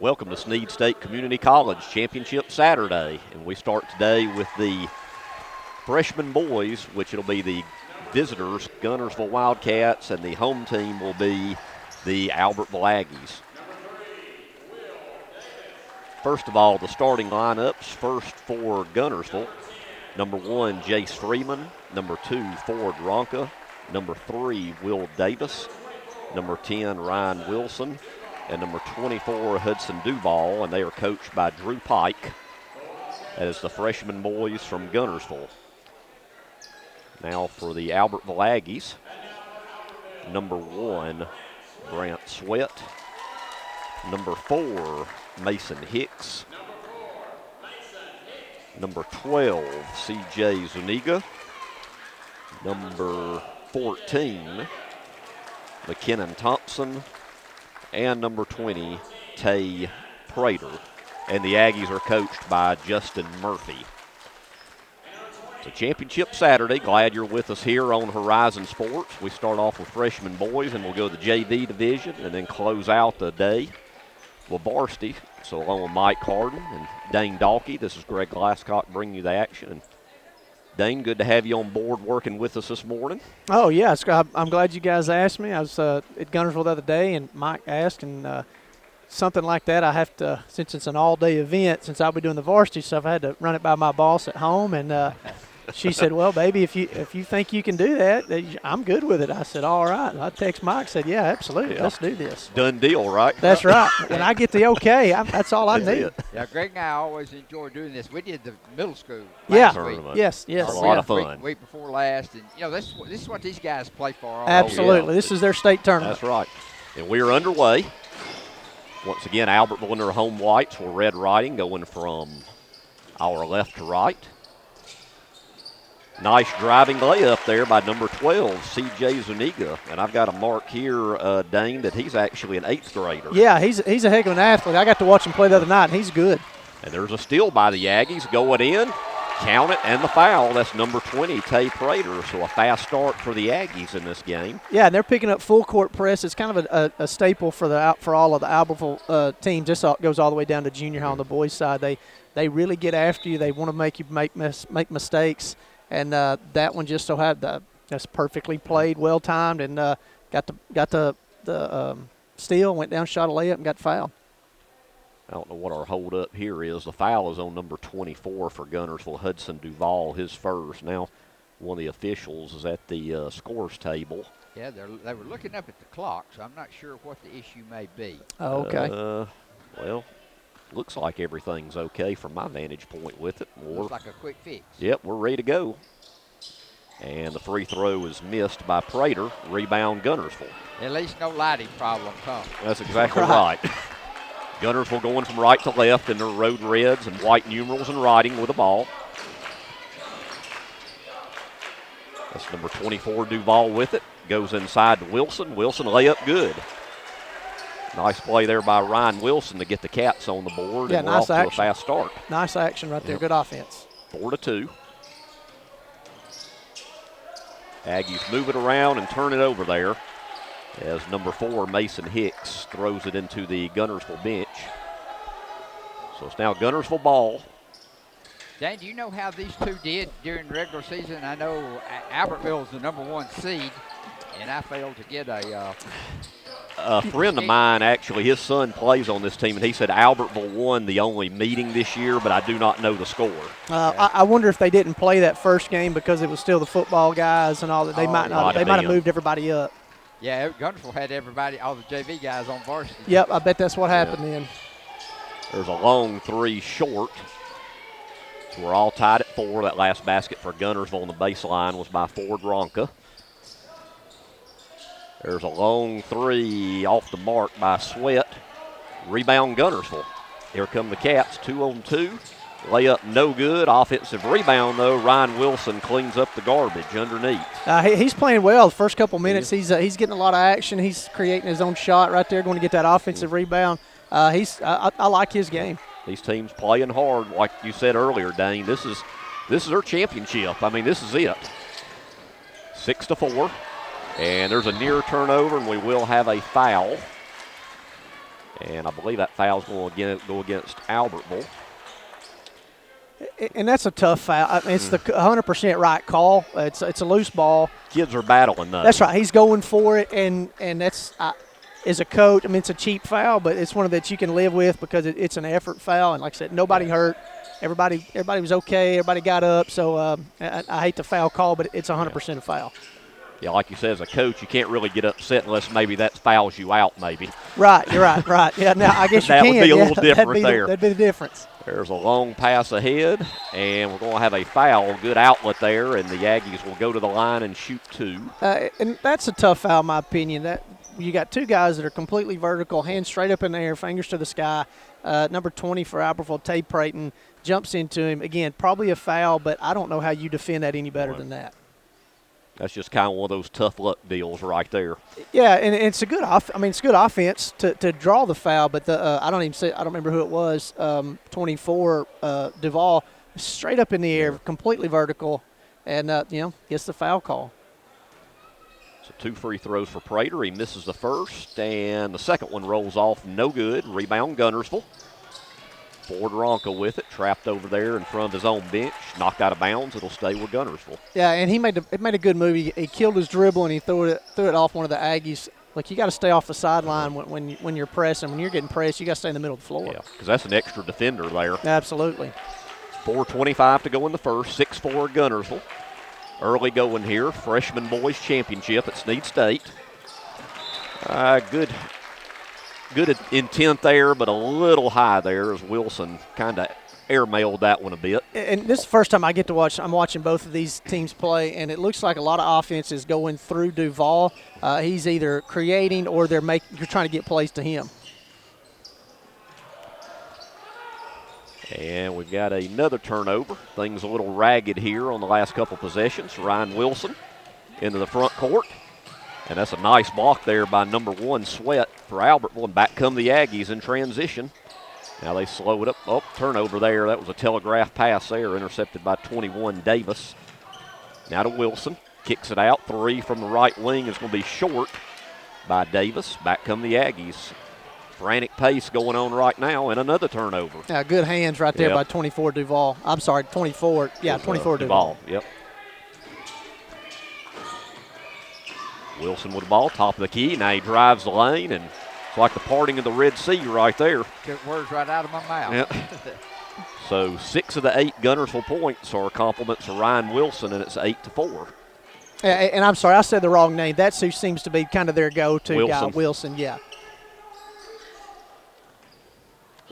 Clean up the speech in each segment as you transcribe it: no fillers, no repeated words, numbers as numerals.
Welcome to Snead State Community College Championship Saturday, and we start today with the freshman boys, which it'll be the visitors, Guntersville Wildcats, and the home team will be the Albertville Aggies. First of all, the starting lineups. First for Guntersville, number 1, Jace Freeman, number 2, Ford Ronca, number 3, Will Davis, number 10, Ryan Wilson, and number 24, Hudson Duval, and they are coached by Drew Pike as the freshman boys from Guntersville. Now for the Albertville Aggies, number 1, Grant Sweat, number 4, Mason Hicks, number 12, C.J. Zuniga, number 14, McKinnon Thompson, and number 20, Tay Prater. And the Aggies are coached by Justin Murphy. It's a championship Saturday. Glad you're with us here on Horizon Sports. We start off with freshman boys, and we'll go to the JV division and then close out the day with varsity. So along with Mike Harden and Dane Dalkey, this is Greg Glasscock bringing you the action. And Dane, good to have you on board working with us this morning. Oh, yeah. I'm glad you guys asked me. I was at Guntersville the other day, and Mike asked, and something like that I have to, since it's an all-day event, since I'll be doing the varsity stuff, I had to run it by my boss at home, and she said, well, baby, if you think you can do that, I'm good with it. I said, all right. I text Mike, said, yeah, absolutely. Let's do this. Done deal, right? That's right. When I get the okay, that's all I need. Yeah, Greg and I always enjoy doing this. We did the middle school last week. Yes. A lot of fun. Week before last. And, this is what these guys play for. Absolutely. This is their state tournament. That's right. And we are underway. Once again, Albertville in their home whites with red writing going from our left to right. Nice driving layup there by number 12, C.J. Zuniga. And I've got a mark here, Dane, that he's actually an 8th grader. Yeah, he's a heck of an athlete. I got to watch him play the other night, and he's good. And there's a steal by the Aggies going in. Count it, and the foul. That's number 20, Tay Prater. So a fast start for the Aggies in this game. Yeah, and they're picking up full court press. It's kind of a staple for all of the Albertville teams. This goes all the way down to junior high on the boys' side. They really get after you. They want to make you make mistakes. And that one just so had that's perfectly played, well timed, and got the steal, went down, shot a layup, and got fouled. I don't know what our hold up here is. The foul is on number 24 for Guntersville, Hudson Duval, his first. Now, one of the officials is at the scores table. Yeah, they were looking up at the clock, so I'm not sure what the issue may be. Oh, okay. Well, looks like everything's okay from my vantage point with it. Looks like a quick fix. Yep, we're ready to go. And the free throw is missed by Prater. Rebound Guntersville. At least no lighting problem comes. That's exactly right. Guntersville going from right to left in their road reds and white numerals and writing with the ball. That's number 24, Duval with it. Goes inside to Wilson. Wilson layup good. Nice play there by Ryan Wilson to get the Cats on the board. Yeah, and we're nice off to action. a fast start. Nice action right there. Yep. Good offense. 4-2. Aggies move it around and turn it over there as number 4, Mason Hicks, throws it into the Guntersville bench. So it's now Guntersville ball. Dane, do you know how these two did during the regular season? I know Albertville is the number 1 seed, and I failed to get A friend of mine, actually, his son plays on this team, and he said Albertville won the only meeting this year, but I do not know the score. I wonder if they didn't play that first game because it was still the football guys and all that. They might have moved everybody up. Yeah, Guntersville had all the JV guys on varsity. Yep, I bet that's what happened then. There's a long three short. So we're all tied at 4. That last basket for Guntersville on the baseline was by Ford Ronca. There's a long three off the mark by Sweat. Rebound Guntersville. Here come the Cats, 2-on-2. Layup no good. Offensive rebound, though. Ryan Wilson cleans up the garbage underneath. He's playing well. The first couple minutes, he's getting a lot of action. He's creating his own shot right there, going to get that offensive rebound. I like his game. These teams playing hard, like you said earlier, Dane. This is their championship. I mean, this is it. 6-4, and there's a near turnover, and we will have a foul. And I believe that foul's going to go against Albertville. And that's a tough foul. I mean, it's the 100% right call. It's a loose ball. Kids are battling that. That's right. He's going for it, and that's as a coach, I mean, it's a cheap foul, but it's one that you can live with because it's an effort foul. And like I said, nobody hurt. Everybody was okay. Everybody got up. So I hate the foul call, but it's 100% a foul. Yeah, like you said, as a coach, you can't really get upset unless maybe that fouls you out, maybe. Right, you're right. Yeah, now I guess you that can. That would be a little different there. That'd be the difference. There's a long pass ahead, and we're going to have a foul. Good outlet there, and the Aggies will go to the line and shoot 2. And that's a tough foul, in my opinion. That you got 2 guys that are completely vertical, hands straight up in the air, fingers to the sky. Number 20 for Albertville, Tay Prayton, jumps into him. Again, probably a foul, but I don't know how you defend that any better than that. That's just kind of one of those tough luck deals right there. Yeah, and it's a good it's good offense to draw the foul, but I don't remember who it was. 24 Duvall, straight up in the air, completely vertical, and gets the foul call. So 2 free throws for Prater. He misses the first, and the second one rolls off, no good. Rebound Guntersville. Ford Ronca with it, trapped over there in front of his own bench, knocked out of bounds. It'll stay with Guntersville. Yeah, and he made a good move. He killed his dribble and he threw it off one of the Aggies. Like, you got to stay off the sideline when you're pressing. When you're getting pressed, you got to stay in the middle of the floor. Yeah, because that's an extra defender there. Absolutely. 4:25 to go in the first. 6-4 Guntersville. Early going here. Freshman boys championship at Snead State. Good intent there, but a little high there as Wilson kind of airmailed that one a bit. And this is the first time I get to watch. I'm watching both of these teams play, and it looks like a lot of offense is going through Duvall. He's either creating or you're trying to get plays to him. And we've got another turnover. Things a little ragged here on the last couple possessions. Ryan Wilson into the front court. And that's a nice block there by number 1, Sweat, for Albertville. And back come the Aggies in transition. Now they slow it up. Oh, turnover there. That was a telegraph pass there, intercepted by 21, Davis. Now to Wilson. Kicks it out. 3 from the right wing is going to be short by Davis. Back come the Aggies. Frantic pace going on right now, and another turnover. Yeah, good hands right there by 24 Duvall. I'm sorry, 24. Yeah, 24 Duvall. Yep. Wilson with the ball, top of the key. Now he drives the lane, and it's like the parting of the Red Sea right there. Took words right out of my mouth. Yep. So 6 of the 8 Guntersville points are compliments of Ryan Wilson, and it's 8-4. And I'm sorry, I said the wrong name. That's who seems to be kind of their go-to guy, Wilson. Yeah.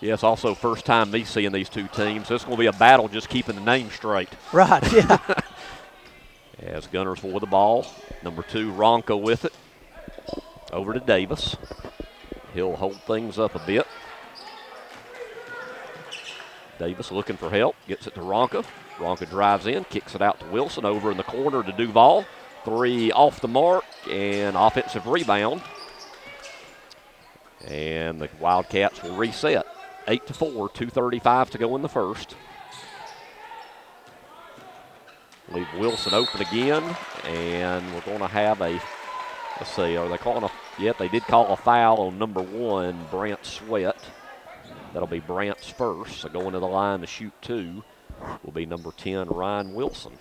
Yes, also first time me seeing these two teams. It's going to be a battle just keeping the name straight. Right, yeah. As Guntersville with the ball. Number 2, Ronca with it. Over to Davis. He'll hold things up a bit. Davis looking for help. Gets it to Ronca. Ronca drives in, kicks it out to Wilson. Over in the corner to Duvall. 3 off the mark and offensive rebound. And the Wildcats will reset. 8-4, 2:35 to go in the first. Leave Wilson open again, and we're going to have let's see, are they calling they did call a foul on number 1, Brant Sweat. That'll be Brant's first, so going to the line to shoot 2 will be number 10, Ryan Wilson.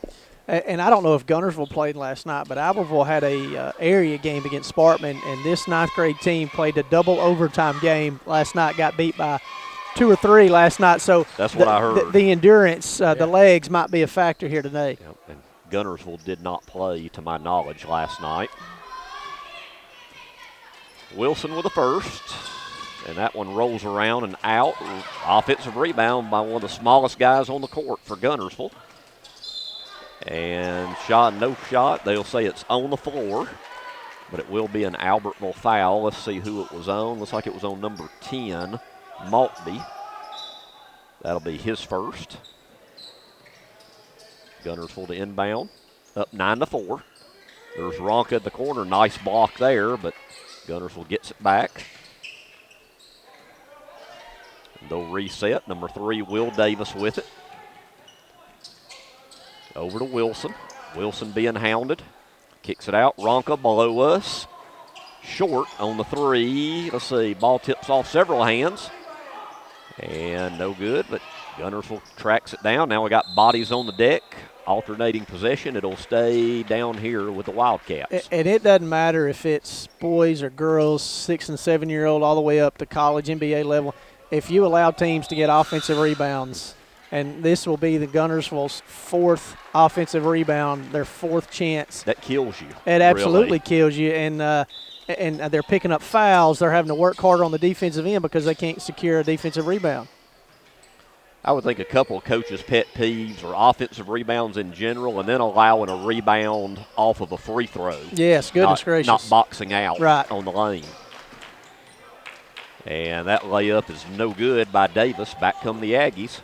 And I don't know if Guntersville played last night, but Albertville had a area game against Sparkman, and this 9th grade team played a double overtime game last night, got beat by 2 or 3 last night. So that's what I heard. The endurance, the legs might be a factor here today. Yep. And Guntersville did not play, to my knowledge, last night. Wilson with the first, and that one rolls around and out. Offensive rebound by one of the smallest guys on the court for Guntersville. And no shot. They'll say it's on the floor, but it will be an Albertville foul. Let's see who it was on. Looks like it was on number 10, Maltby. That'll be his first. Guntersville to inbound. Up 9-4. There's Ronca at the corner. Nice block there, but Guntersville gets it back. And they'll reset. Number 3, Will Davis with it. Over to Wilson. Wilson being hounded. Kicks it out. Ronca below us. Short on the three. Let's see, ball tips off several hands. And no good, but Guntersville tracks it down. Now we got bodies on the deck, alternating possession. It'll stay down here with the Wildcats. And it doesn't matter if it's boys or girls, 6- and 7-year-old, all the way up to college, NBA level. If you allow teams to get offensive rebounds, and this will be the Guntersville's 4th offensive rebound, their 4th chance. That kills you. It absolutely kills you. And they're picking up fouls. They're having to work harder on the defensive end because they can't secure a defensive rebound. I would think a couple of coaches' pet peeves are offensive rebounds in general and then allowing a rebound off of a free throw. Yes, goodness gracious. Not boxing out right on the lane. And that layup is no good by Davis. Back come the Aggies.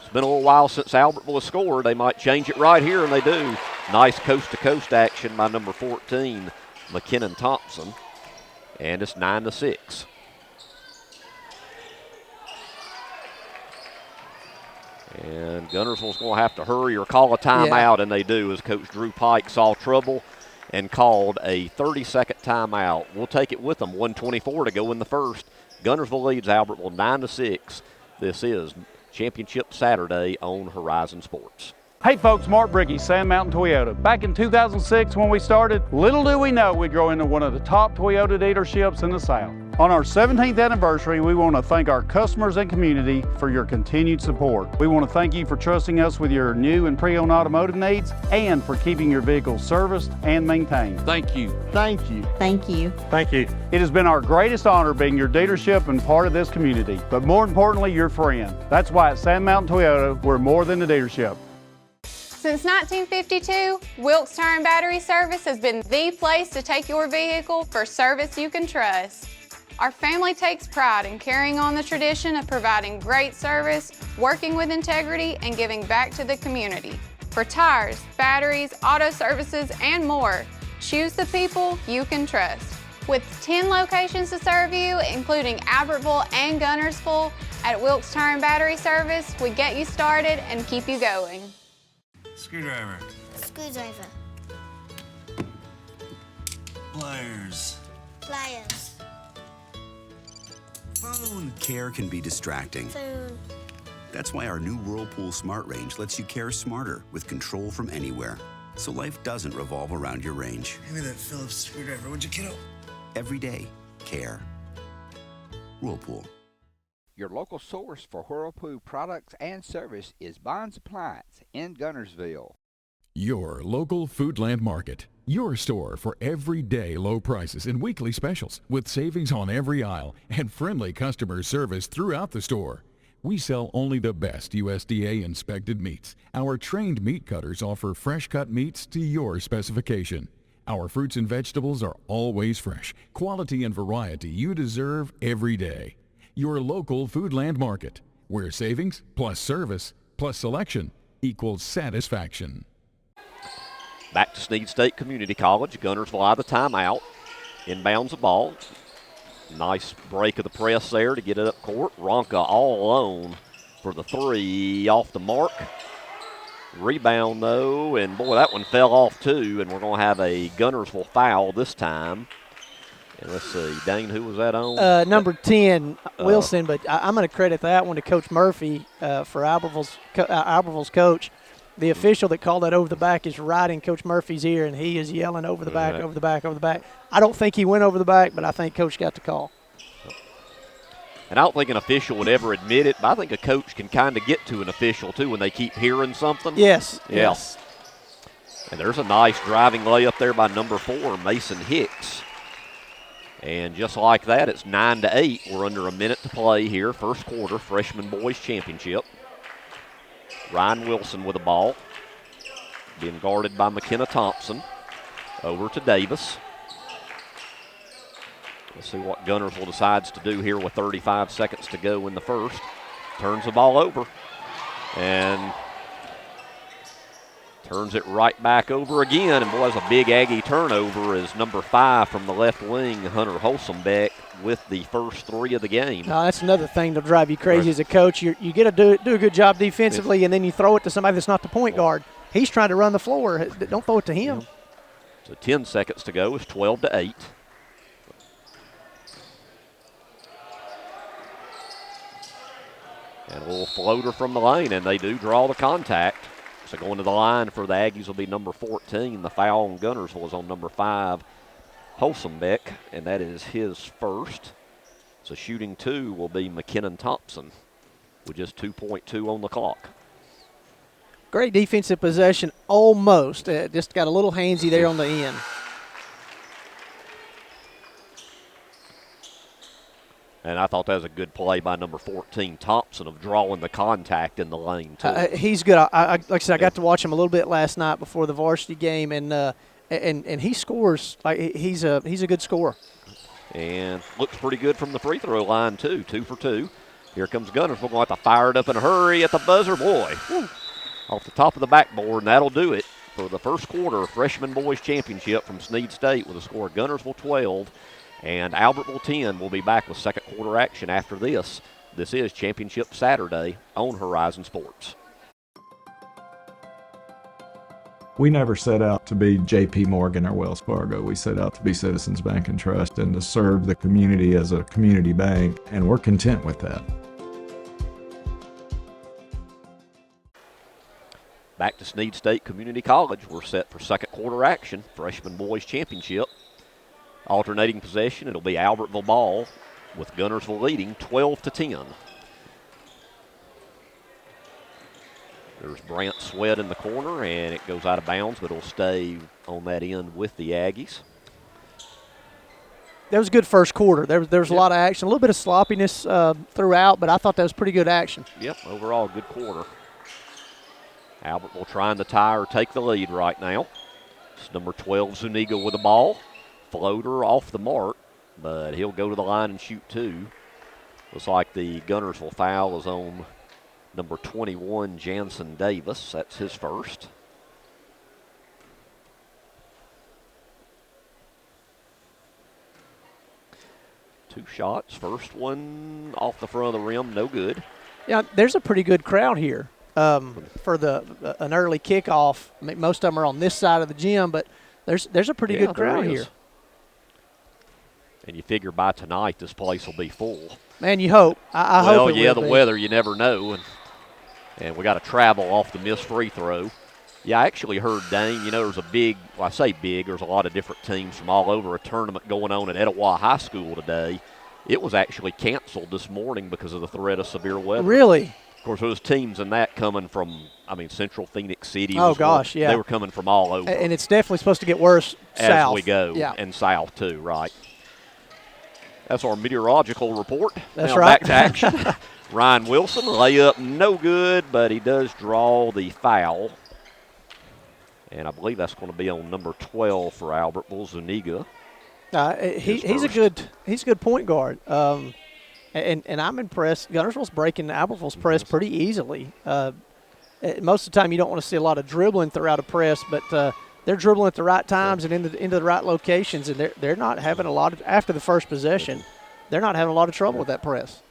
It's been a little while since Albertville has scored. They might change it right here, and they do. Nice coast-to-coast action by number 14, McKinnon Thompson. And it's 9-6. And Guntersville's going to have to hurry or call a timeout, and they do, as Coach Drew Pike saw trouble and called a 30-second timeout. We'll take it with them. 1:24 to go in the first. Guntersville leads Albertville 9-6. This is Championship Saturday on Horizon Sports. Hey folks, Mark Bricky, Sand Mountain Toyota. Back in 2006 when we started, little do we know we'd grow into one of the top Toyota dealerships in the South. On our 17th anniversary, we want to thank our customers and community for your continued support. We want to thank you for trusting us with your new and pre-owned automotive needs and for keeping your vehicles serviced and maintained. Thank you. Thank you. Thank you. Thank you. It has been our greatest honor being your dealership and part of this community, but more importantly, your friend. That's why at Sand Mountain Toyota, we're more than a dealership. Since 1952, Wilkes Tire and Battery Service has been the place to take your vehicle for service you can trust. Our family takes pride in carrying on the tradition of providing great service, working with integrity, and giving back to the community. For tires, batteries, auto services, and more, choose the people you can trust. With 10 locations to serve you, including Albertville and Guntersville, at Wilkes Tire and Battery Service, we get you started and keep you going. Screwdriver. Screwdriver. Pliers. Pliers. Phone. Care can be distracting. Phone. That's why our new Whirlpool Smart Range lets you care smarter with control from anywhere. So life doesn't revolve around your range. Give me that Phillips screwdriver, would you, kiddo? Every day, care. Whirlpool. Your local source for Whirlpool products and service is Bond's Appliance in Guntersville. Your local Foodland Market. Your store for everyday low prices and weekly specials with savings on every aisle and friendly customer service throughout the store. We sell only the best USDA inspected meats. Our trained meat cutters offer fresh cut meats to your specification. Our fruits and vegetables are always fresh, quality and variety you deserve every day. Your local Foodland Market, where savings plus service plus selection equals satisfaction. Back to Snead State Community College. Guntersville out of the timeout. Inbounds the ball. Nice break of the press there to get it up court. Ronka all alone for the three, off the mark. Rebound, though, and boy, that one fell off too, and we're going to have a Guntersville foul this time. And let's see, Dane, who was that on? Number 10, Wilson, but I'm going to credit that one to Coach Murphy for Albertville's coach. The official that called that over the back is right in Coach Murphy's ear, and he is yelling over the back, over the back, over the back. I don't think he went over the back, but I think Coach got the call. And I don't think an official would ever admit it, but I think a coach can kind of get to an official, too, when they keep hearing something. Yes, yeah. yes. And there's a nice driving layup there by number 4, Mason Hicks. And just like that, it's 9-8. We're under a minute to play here, first quarter, freshman boys championship. Ryan Wilson with the ball, being guarded by McKenna Thompson. Over to Davis. Let's see what Guntersville decides to do here with 35 seconds to go in the first. Turns the ball over and turns it right back over again. And boy, that's a big Aggie turnover as number 5 from the left wing, Hunter Holsombeck, with the first 3 of the game. No, that's another thing that'll drive you crazy as a coach. You get to do a good job defensively, and then you throw it to somebody that's not the point guard. He's trying to run the floor. Don't throw it to him. So 10 seconds to go. It's 12-8. And a little floater from the lane, and they do draw the contact. So going to the line for the Aggies will be number 14. The foul on Guntersville is on number 5, Holsombeck, and that is his first. So shooting 2 will be McKinnon Thompson with just 2.2 on the clock. Great defensive possession, almost. Just got a little handsy there on the end. And I thought that was a good play by number 14, Thompson, of drawing the contact in the lane, too. He's good. Like I said, I got to watch him a little bit last night before the varsity game, and he scores. Like he's a good scorer. And looks pretty good from the free throw line, too. 2 for 2. Here comes Guntersville. Going to have to fire it up in a hurry at the buzzer. Boy, whew, off the top of the backboard, and that'll do it for the first quarter freshman boys championship from Snead State with a score of Guntersville 12 and Albertville 10. We'll be back with second quarter action after this. This is Championship Saturday on Horizon Sports. We never set out to be J.P. Morgan or Wells Fargo. We set out to be Citizens Bank and Trust and to serve the community as a community bank, and we're content with that. Back to Snead State Community College. We're set for second quarter action, freshman boys championship. Alternating possession, it'll be Albertville ball with Guntersville leading 12-10. There's Brant Sweat in the corner, and it goes out of bounds, but it'll stay on that end with the Aggies. That was a good first quarter. There was a lot of action, a little bit of sloppiness throughout, but I thought that was pretty good action. Yep, overall good quarter. Albertville trying to tie or take the lead right now. It's number 12, Zuniga with the ball. Floater off the mark, but he'll go to the line and shoot 2. Looks like the Guntersville foul is on number 21, Jansen Davis. That's his first. Two shots. First one off the front of the rim, no good. Yeah, there's a pretty good crowd here for an early kickoff. I mean, most of them are on this side of the gym, but there's a pretty good crowd here. And you figure by tonight this place will be full. Man, you hope. I hope it will be. Well, yeah, the weather, you never know. And we got to travel off the missed free throw. Yeah, I actually heard, Dane, there's a big, well, I say big, there's a lot of different teams from all over, a tournament going on at Etowah High School today. It was actually canceled this morning because of the threat of severe weather. Really? Of course, there was teams in that coming from, Central Phoenix City. Oh, gosh, yeah. They were coming from all over. And it's definitely supposed to get worse south. As we go, and south too, right. That's our meteorological report. That's now right. Back to action. Ryan Wilson, layup no good, but he does draw the foul. And I believe that's going to be on number 12 for Albertville, Zuniga. He's a good point guard. And I'm impressed. Guntersville's breaking Albertville's press pretty easily. Most of the time you don't want to see a lot of dribbling throughout a press, but they're dribbling at the right times and into the right locations, and they're not having a lot of, after the first possession, they're not having a lot of trouble with that press.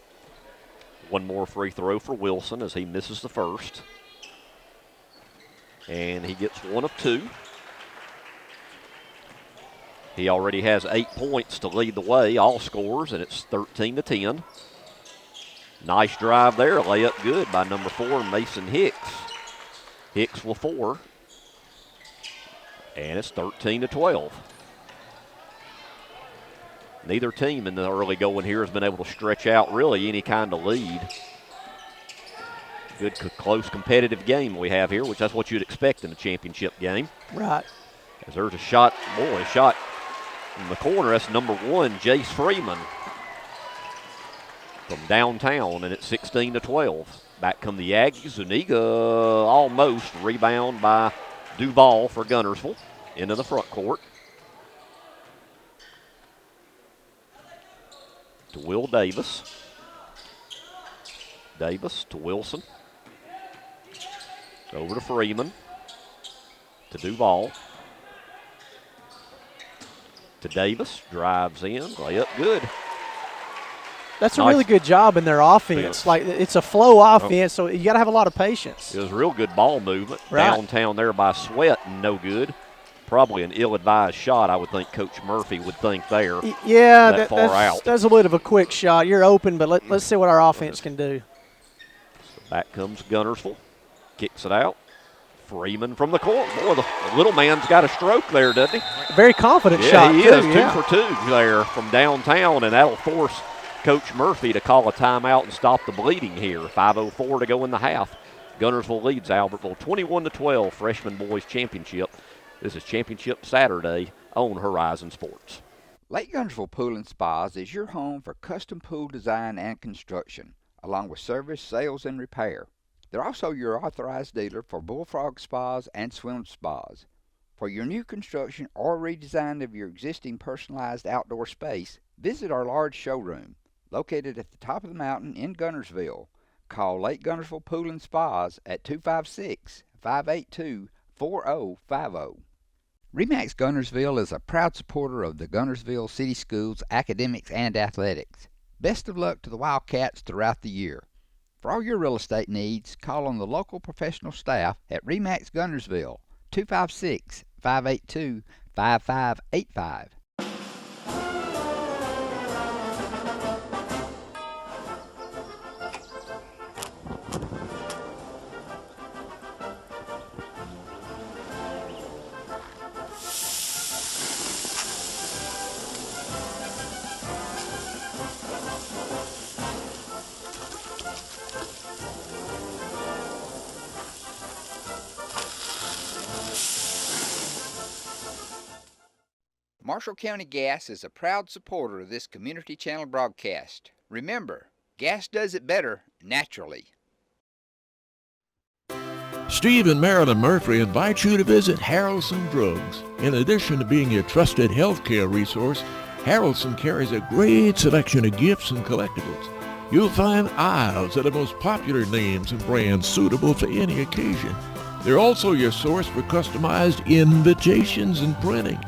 One more free throw for Wilson as he misses the first. And he gets 1 of 2. He already has 8 points to lead the way, all scores, and it's 13-10. Nice drive there, layup good by number 4, Mason Hicks. Hicks with 4. And it's 13-12. Neither team in the early going here has been able to stretch out really any kind of lead. Good, close, competitive game we have here, which that's what you'd expect in a championship game. Right. As there's a shot, shot in the corner. That's number 1, Jace Freeman from downtown, and it's 16-12. Back come the Aggies. Zuniga almost rebound by Duval for Guntersville into the front court. To Will Davis. Davis to Wilson. Over to Freeman. To Duval. To Davis. Drives in. Layup good. That's a really good job in their offense. Yes. Like, it's a flow offense, so you got to have a lot of patience. It was real good ball movement. Right. Downtown there by Sweat, no good. Probably an ill-advised shot, I would think Coach Murphy would think there. Yeah, far out. That's a bit of a quick shot. You're open, but let's see what our offense can do. Back comes Guntersville. Kicks it out. Freeman from the court. Boy, the little man's got a stroke there, doesn't he? Very confident Yeah, shot, he too. is. 2 for 2 there from downtown, and that'll force Coach Murphy to call a timeout and stop the bleeding here. 5:04 to go in the half. Guntersville leads Albertville 21-12, freshman boys championship. This is Championship Saturday on Horizon Sports. Lake Guntersville Pool and Spas is your home for custom pool design and construction, along with service, sales, and repair. They're also your authorized dealer for bullfrog spas and swim spas. For your new construction or redesign of your existing personalized outdoor space, visit our large showroom, located at the top of the mountain in Guntersville. Call Lake Guntersville Pool and Spas at 256-582-4050. RE/MAX Guntersville is a proud supporter of the Guntersville City Schools academics and athletics. Best of luck to the Wildcats throughout the year. For all your real estate needs, call on the local professional staff at RE/MAX Guntersville, 256-582-5585. Marshall County Gas is a proud supporter of this community channel broadcast. Remember, gas does it better naturally. Steve and Marilyn Murphy invite you to visit Harrelson Drugs. In addition to being your trusted healthcare resource, Harrelson carries a great selection of gifts and collectibles. You'll find aisles of the most popular names and brands suitable for any occasion. They're also your source for customized invitations and printing.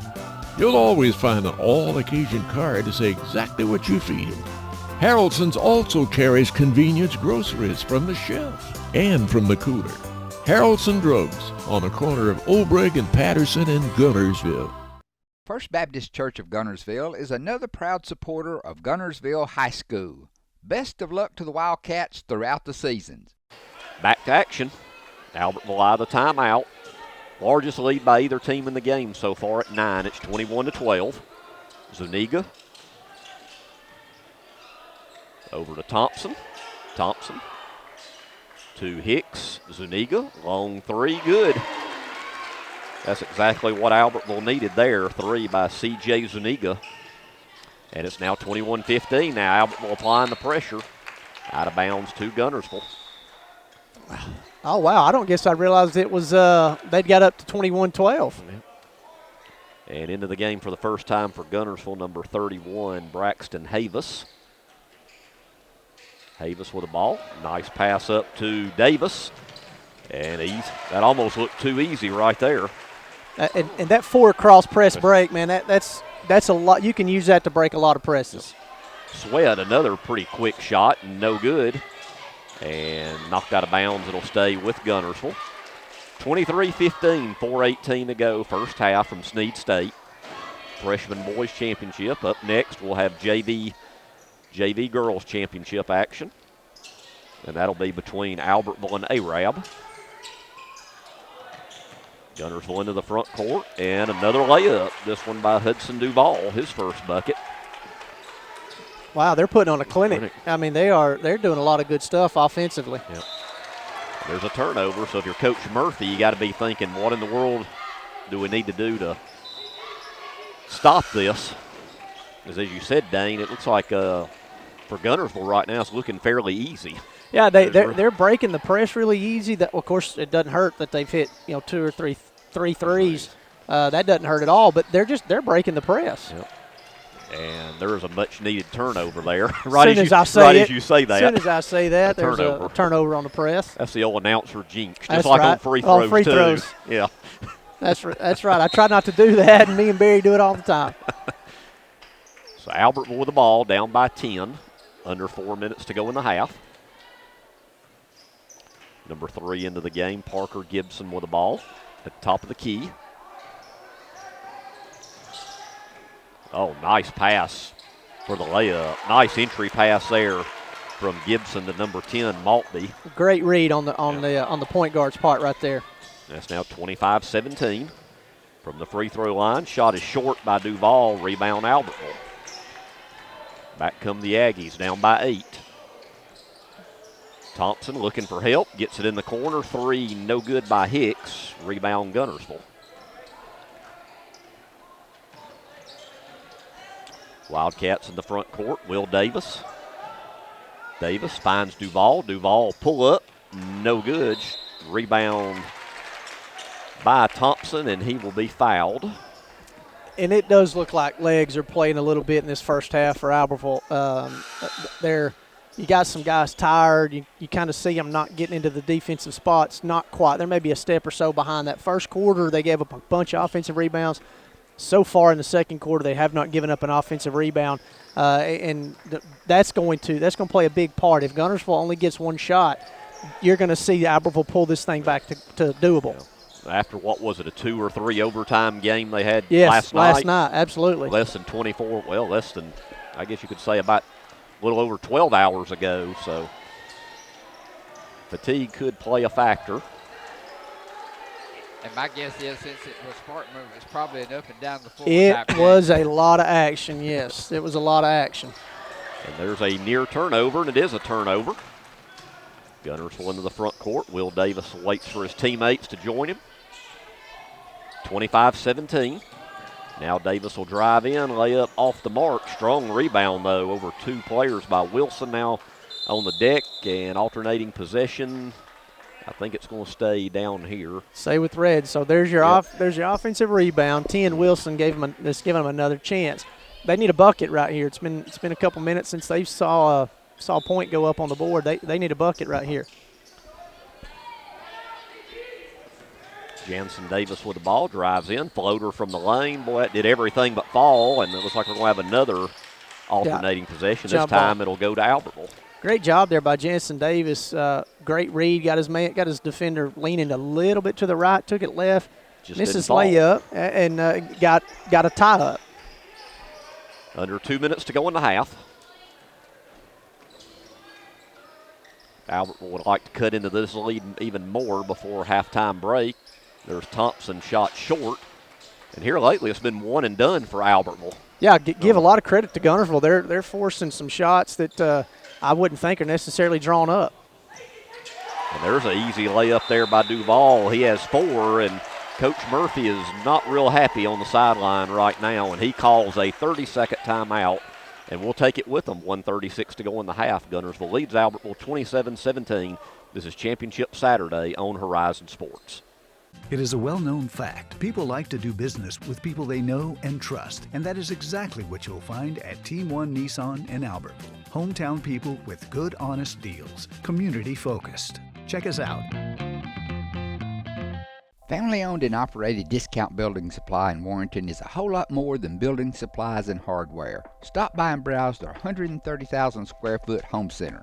You'll always find an all-occasion card to say exactly what you feel. Harrelson's also carries convenience groceries from the shelf and from the cooler. Harrelson Drugs on the corner of Olbrich and Patterson in Guntersville. First Baptist Church of Guntersville is another proud supporter of Guntersville High School. Best of luck to the Wildcats throughout the seasons. Back to action. Albertville out of the timeout. Largest lead by either team in the game so far at 9. It's 21-12. Zuniga over to Thompson. Thompson to Hicks. Zuniga, long three, good. That's exactly what Albertville needed there. 3 by C.J. Zuniga. And it's now 21-15. Now Albertville applying the pressure. Out of bounds to Guntersville. Oh, wow. I don't guess I realized it was they'd got up to 21-12. And into the game for the first time for Guntersville, number 31, Braxton Havis. Havis with the ball. Nice pass up to Davis. And that almost looked too easy right there. And that 4 cross press break, man, that's a lot. You can use that to break a lot of presses. Sweat, another pretty quick shot, no good. And knocked out of bounds. It'll stay with Guntersville. 23-15, 4:18 to go. First half from Snead State. Freshman Boys Championship. Up next, we'll have JV Girls Championship action. And that'll be between Albertville and Arab. Guntersville into the front court. And another layup. This one by Hudson Duvall, his first bucket. Wow, they're putting on a clinic. I mean, they're doing a lot of good stuff offensively. Yep. There's a turnover, so if you're Coach Murphy, you got to be thinking, what in the world do we need to do to stop this? Because as you said, Dane, it looks like for Guntersville right now, it's looking fairly easy. Yeah, they're breaking the press really easy. That, of course, it doesn't hurt that they've hit 2 or 3 threes. That doesn't hurt at all. But they're breaking the press. Yep. And there is a much-needed turnover there. As soon as I say that, there's a turnover on the press. That's the old announcer jinx, just That's like right. on free throws, free too. throws. Yeah. That's right. I try not to do that, and me and Barry do it all the time. So Albertville with the ball, down by 10. Under 4 minutes to go in the half. Number 3 into the game, Parker Gibson with the ball at the top of the key. Oh, nice pass for the layup. Nice entry pass there from Gibson to number 10, Maltby. Great read on the point guard's part right there. That's now 25-17 from the free throw line. Shot is short by Duval. Rebound Albertville. Back come the Aggies, down by 8. Thompson looking for help, gets it in the corner. 3, no good by Hicks. Rebound Guntersville. Wildcats in the front court. Will Davis. Davis finds Duval. Duval pull up, no good. Rebound by Thompson, and he will be fouled. And it does look like legs are playing a little bit in this first half for Albertville. You got some guys tired. You kind of see them not getting into the defensive spots. Not quite. There may be a step or so behind that first quarter. They gave up a bunch of offensive rebounds. So far in the second quarter, they have not given up an offensive rebound, and that's going to play a big part. If Guntersville only gets one shot, you're going to see Albertville pull this thing back to doable. After what was it, a 2 or 3 overtime game they had last night? Last night, absolutely. Less than 24. Well, less than, I guess you could say, about a little over 12 hours ago. So fatigue could play a factor. And my guess is, since it was Spartan move, it's probably an up and down the floor. It was a lot of action, yes. It was a lot of action. And there's a near turnover, and it is a turnover. Guntersville into the front court. Will Davis waits for his teammates to join him. 25-17. Now Davis will drive in, lay up off the mark. Strong rebound, though, over 2 players by Wilson now on the deck, and alternating possession. I think it's going to stay down here. Stay with red. So there's your there's your offensive rebound. 10 Wilson giving them another chance. They need a bucket right here. It's been a couple minutes since they saw a point go up on the board. They need a bucket right here. Jansen Davis with the ball, drives in, floater from the lane. Boy, that did everything but fall, and it looks like we're going to have another alternating possession. This time it'll go to Albertville. Great job there by Jansen Davis. Great read. Got his defender leaning a little bit to the right, took it left, missed his layup, and got a tie up. Under 2 minutes to go in the half. Albertville would like to cut into this lead even more before halftime break. There's Thompson shot short. And here lately it's been one and done for Albertville. Yeah, give a lot of credit to Guntersville. They're forcing some shots that I wouldn't think are necessarily drawn up. And there's an easy layup there by Duval. He has 4, and Coach Murphy is not real happy on the sideline right now, and he calls a 30-second timeout, and we'll take it with them. 1:36 to go in the half. Guntersville leads Albertville 27-17. This is Championship Saturday on Horizon Sports. It is a well-known fact. People like to do business with people they know and trust, and that is exactly what you'll find at Team 1 Nissan in Albertville. Hometown people with good, honest deals. Community-focused. Check us out. Family-owned and operated Discount Building Supply in Warrenton is a whole lot more than building supplies and hardware. Stop by and browse their 130,000 square foot home center.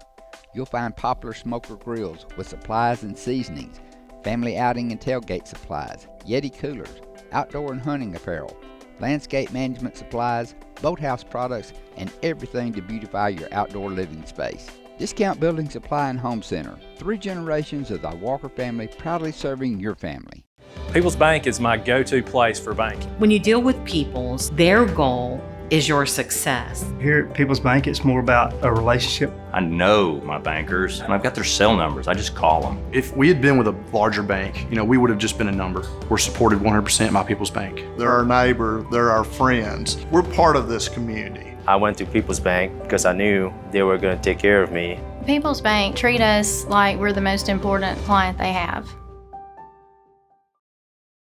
You'll find popular smoker grills with supplies and seasonings, family outing and tailgate supplies, Yeti coolers, outdoor and hunting apparel, landscape management supplies, boathouse products, and everything to beautify your outdoor living space. Discount Building Supply and Home Center. 3 generations of the Walker family proudly serving your family. People's Bank is my go-to place for banking. When you deal with People's, their goal is your success. Here at People's Bank, it's more about a relationship. I know my bankers, and I've got their cell numbers. I just call them. If we had been with a larger bank, we would have just been a number. We're supported 100% by People's Bank. They're our neighbor, they're our friends. We're part of this community. I went to People's Bank because I knew they were going to take care of me. People's Bank treat us like we're the most important client they have.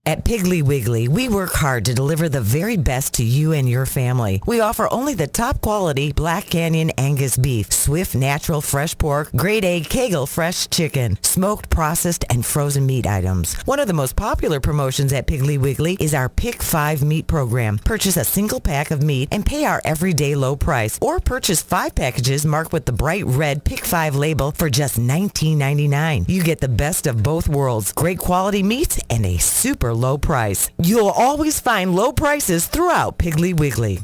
At Piggly Wiggly, we work hard to deliver the very best to you and your family. We offer only the top quality Black Canyon Angus beef, Swift natural fresh pork, grade A Kegel fresh chicken, smoked, processed, and frozen meat items. One of the most popular promotions at Piggly Wiggly is our Pick 5 meat program. Purchase a single pack of meat and pay our everyday low price, or purchase 5 packages marked with the bright red Pick 5 label for just $19.99. You get the best of both worlds, great quality meats and a super low price. You'll always find low prices throughout Piggly Wiggly.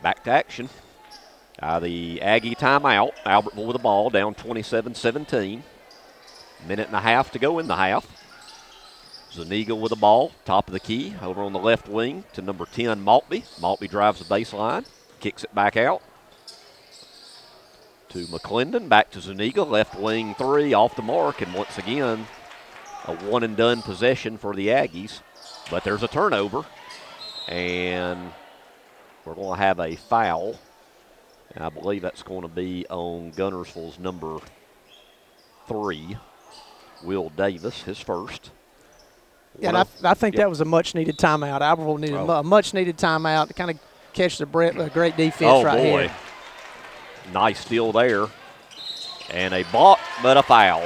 Back to action. The Aggie timeout. Albertville with the ball, down 27-17. Minute and a half to go in the half. Zuniga with the ball, top of the key, over on the left wing to number 10, Maltby. Maltby drives the baseline, kicks it back out to McClendon, back to Zuniga, left wing three, off the mark, and once again, a one-and-done possession for the Aggies. But there's a turnover, and we're going to have a foul. And I believe that's going to be on Guntersville's number 3, Will Davis, his first. Yeah, and I think that was a much-needed timeout. Albertville needed a much-needed timeout to kind of catch the great defense right here. Nice steal there. And a block, but a foul.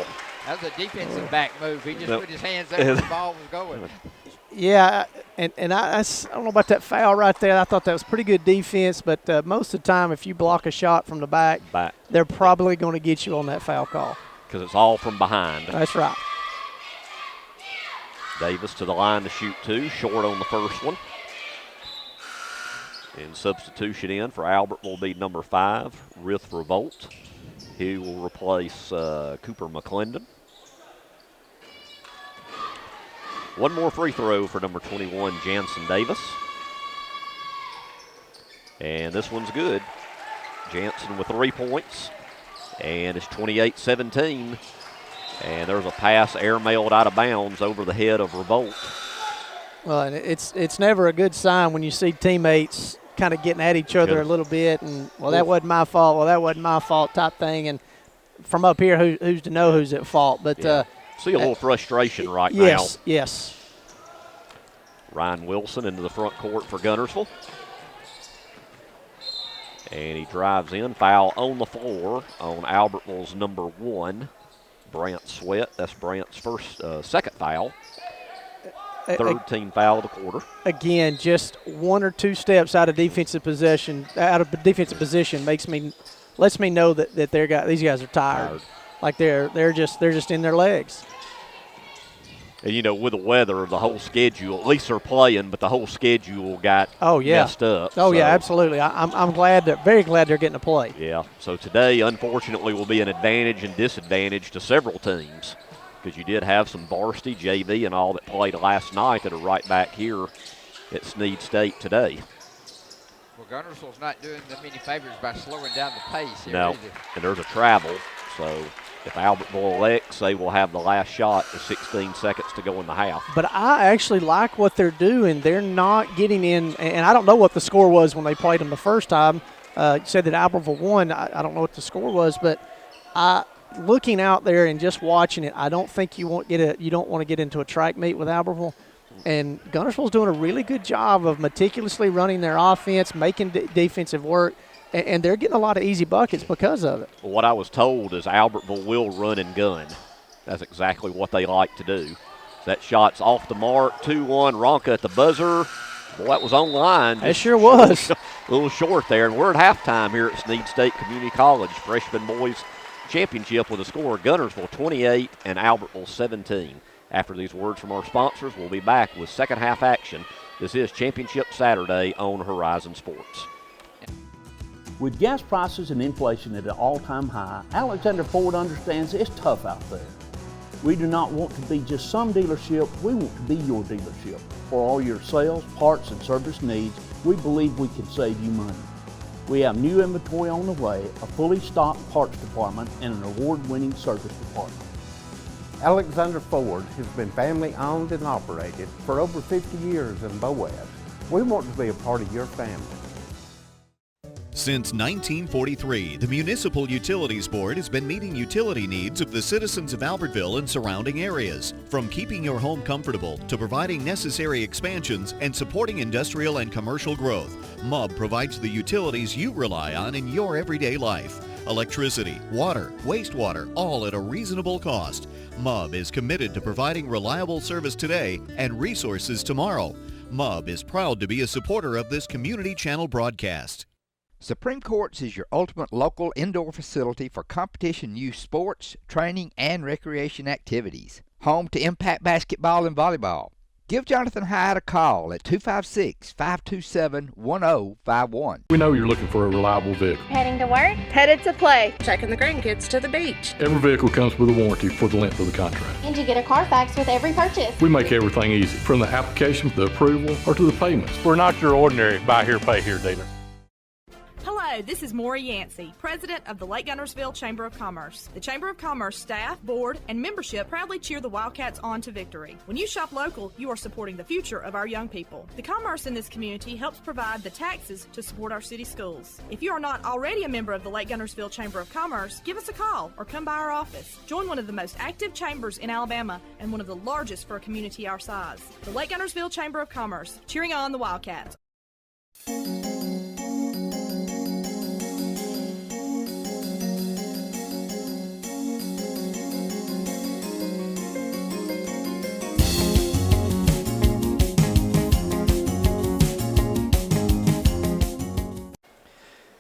That was a defensive back move. He just put his hands there and the ball was going. Yeah, and I don't know about that foul right there. I thought that was pretty good defense, but most of the time if you block a shot from the back. They're probably going to get you on that foul call. Because it's all from behind. That's right. Davis to the line to shoot 2, short on the first one. And substitution in for Albert will be number 5, Rith Revolt. He will replace Cooper McClendon. One more free throw for number 21, Jansen Davis. And this one's good. Jansen with 3 points. And it's 28-17. And there's a pass airmailed out of bounds over the head of Revolt. Well, and it's never a good sign when you see teammates kind of getting at each other a little bit and, well, that wasn't my fault, well, that wasn't my fault type thing. And from up here, who's to know who's at fault? But see a little frustration right now. Yes. Ryan Wilson into the front court for Guntersville. And he drives in. Foul on the floor on Albertville's number 1, Brant Sweat. That's Brant's second foul. Third team foul of the quarter. Again, just 1 or 2 steps out of defensive position lets me know that these guys are tired. Like they're just in their legs. And you know, with the weather, the whole schedule, at least they're playing, but the whole schedule got messed up. Yeah, absolutely. I'm very glad they're getting to play. Yeah. So today, unfortunately, will be an advantage and disadvantage to several teams, because you did have some varsity, JV, and all that played last night that are right back here at Snead State today. Well, Guntersville's not doing them any favors by slowing down the pace here. No, and there's a travel, so if Albertville elects, they will have the last shot with 16 seconds to go in the half. But I actually like what they're doing. They're not getting in, and I don't know what the score was when they played them the first time. You said that Albertville won. I don't know what the score was, but looking out there and just watching it, I don't think you don't want to get into a track meet with Albertville. And Guntersville's doing a really good job of meticulously running their offense, making defensive work, and they're getting a lot of easy buckets because of it. Well, what I was told is Albertville will run and gun. That's exactly what they like to do. That shot's off the mark, 2-1, Ronka at the buzzer. Boy, that was on line. It sure was. A little short there, and we're at halftime here at Snead State Community College. Freshman boys championship with a score of Guntersville 28 and Albertville 17. After these words from our sponsors, we'll be back with second half action. This is Championship Saturday on Horizon Sports. With gas prices and inflation at an all-time high, Alexander Ford understands it's tough out there. We do not want to be just some dealership, we want to be your dealership. For all your sales, parts, and service needs, we believe we can save you money. We have new inventory on the way, a fully stocked parts department, and an award-winning service department. Alexander Ford has been family owned and operated for over 50 years in Boaz. We want to be a part of your family. Since 1943, the Municipal Utilities Board has been meeting utility needs of the citizens of Albertville and surrounding areas. From keeping your home comfortable to providing necessary expansions and supporting industrial and commercial growth, MUB provides the utilities you rely on in your everyday life. Electricity, water, wastewater, all at a reasonable cost. MUB is committed to providing reliable service today and resources tomorrow. MUB is proud to be a supporter of this community channel broadcast. Supreme Courts is your ultimate local indoor facility for competition youth sports, training, and recreation activities. Home to Impact Basketball and Volleyball, Give Jonathan Hyde a call at 256-527-1051. We know you're looking for a reliable vehicle. Heading to work? Headed to play. Taking the grandkids to the beach. Every vehicle comes with a warranty for the length of the contract. And you get a Carfax with every purchase. We make everything easy, from the application to the approval or to the payments. We're not your ordinary buy here, pay here dealer. Hello, this is Maury Yancey, President of the Lake Guntersville Chamber of Commerce. The Chamber of Commerce staff, board, and membership proudly cheer the Wildcats on to victory. When you shop local, you are supporting the future of our young people. The commerce in this community helps provide the taxes to support our city schools. If you are not already a member of the Lake Guntersville Chamber of Commerce, give us a call or come by our office. Join one of the most active chambers in Alabama and one of the largest for a community our size. The Lake Guntersville Chamber of Commerce, cheering on the Wildcats.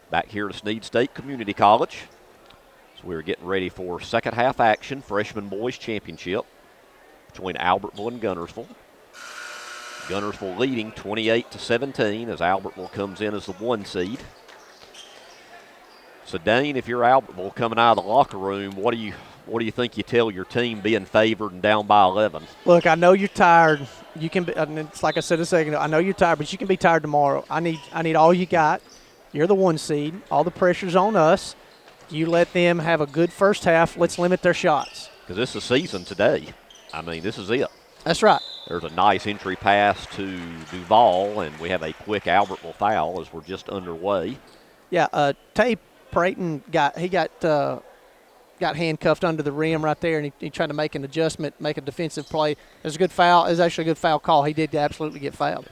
Back here at Snead State Community College. So we're getting ready for second half action, freshman boys championship between Albertville and Guntersville. Guntersville leading 28-17 as Albertville comes in as the 1 seed. So Dane, if you're Albertville coming out of the locker room, what do you think you tell your team being favored and down by 11? Look, I know you're tired. You can be, it's like I said a second ago, I know you're tired, but you can be tired tomorrow. I need all you got. You're the 1 seed. All the pressure's on us. You let them have a good first half. Let's limit their shots. Because this is the season today. I mean, this is it. That's right. There's a nice entry pass to Duval, and we have a quick Albertville foul as we're just underway. Yeah, Tay Prayton got handcuffed under the rim right there, and he tried to make an adjustment, make a defensive play. It was a good foul. It was actually a good foul call. He did absolutely get fouled.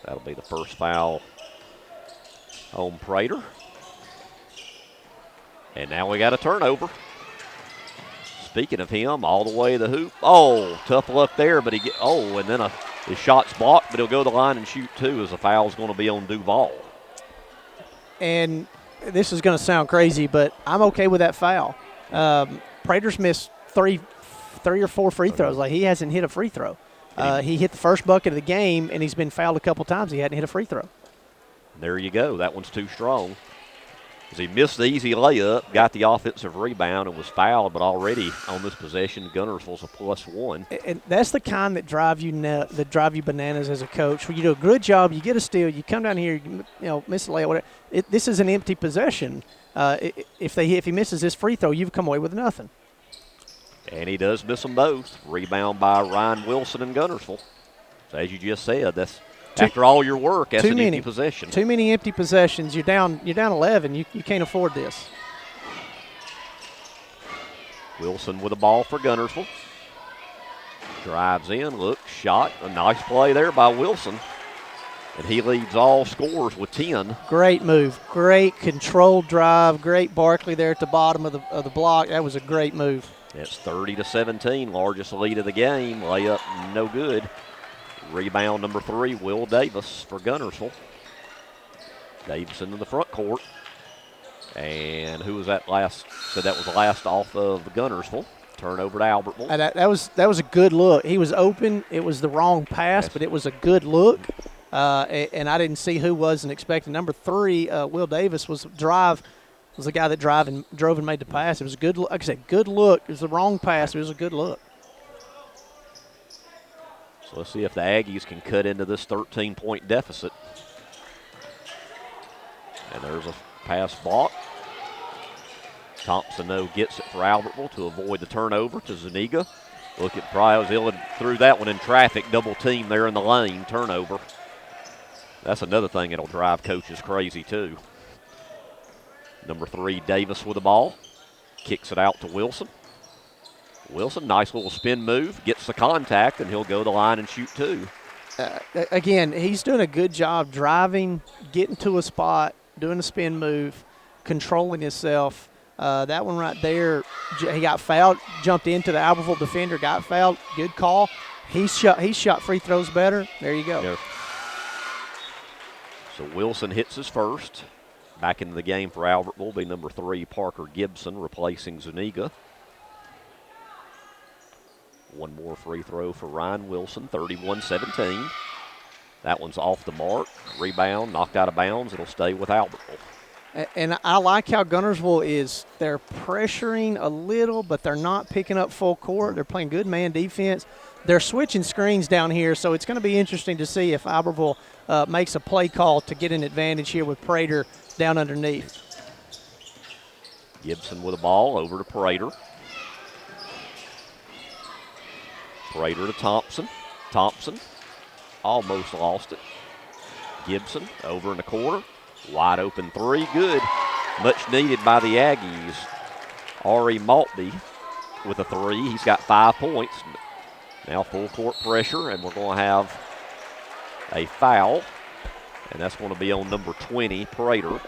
That'll be the first foul on Prater. And now we got a turnover. Speaking of him, all the way to the hoop. Oh, tough luck there, but and then his shot's blocked, but he'll go to the line and shoot two as the foul's going to be on Duval. And this is going to sound crazy, but I'm okay with that foul. Prater's missed three or four free throws. Like, he hasn't hit a free throw. He hit the first bucket of the game, and he's been fouled a couple times. He hadn't hit a free throw. There you go. That one's too strong. As he missed the easy layup, got the offensive rebound, and was fouled, but already on this possession, Guntersville's a +1. And that's the kind that drive you bananas as a coach. When you do a good job, you get a steal, you come down here, miss a layup, whatever. This is an empty possession. If he misses this free throw, you've come away with nothing. And he does miss them both. Rebound by Ryan Wilson and Guntersville. So as you just said, that's after all your work, that's an empty possession. Too many empty possessions. You're down 11. You can't afford this. Wilson with the ball for Guntersville. Drives in, looks, shot. A nice play there by Wilson. And he leads all scorers with 10. Great move. Great controlled drive. Great Barkley there at the bottom of the block. That was a great move. It's 30-17, largest lead of the game. Layup no good. Rebound number 3, Will Davis for Guntersville. Davis into the front court. And who was that last? Said that was the last off of Guntersville. Turnover to Albertville. That was a good look. He was open. It was the wrong pass, but it was a good look. And I didn't see who wasn't expecting. Number 3, Will Davis, was the guy that drove and made the pass. It was a good look. Like I said, good look. It was the wrong pass. It was a good look. So let's see if the Aggies can cut into this 13-point deficit. And there's a pass block. Thompson, though, gets it for Albertville to avoid the turnover to Zuniga. Look at Bryozilla, threw that one in traffic, double team there in the lane, turnover. That's another thing that'll drive coaches crazy, too. Number 3, Davis with the ball. Kicks it out to Wilson. Wilson, nice little spin move, gets the contact, and he'll go to the line and shoot 2. Again, he's doing a good job driving, getting to a spot, doing a spin move, controlling himself. That one right there, he got fouled, jumped into the Albertville defender, got fouled. Good call. He shot free throws better. There you go. Yeah. So Wilson hits his first. Back into the game for Albertville will be number 3, Parker Gibson, replacing Zuniga. One more free throw for Ryan Wilson, 31-17. That one's off the mark. Rebound, knocked out of bounds. It'll stay with Albertville. And I like how Guntersville they're pressuring a little, but they're not picking up full court. They're playing good man defense. They're switching screens down here, so it's going to be interesting to see if Albertville makes a play call to get an advantage here with Prater down underneath. Gibson with the ball over to Prater. Prater to Thompson. Thompson almost lost it. Gibson over in the corner. Wide open three, good. Much needed by the Aggies. Ari Maltby with a three. He's got 5 points. Now full court pressure, and we're going to have a foul, and that's going to be on number 20, Prater.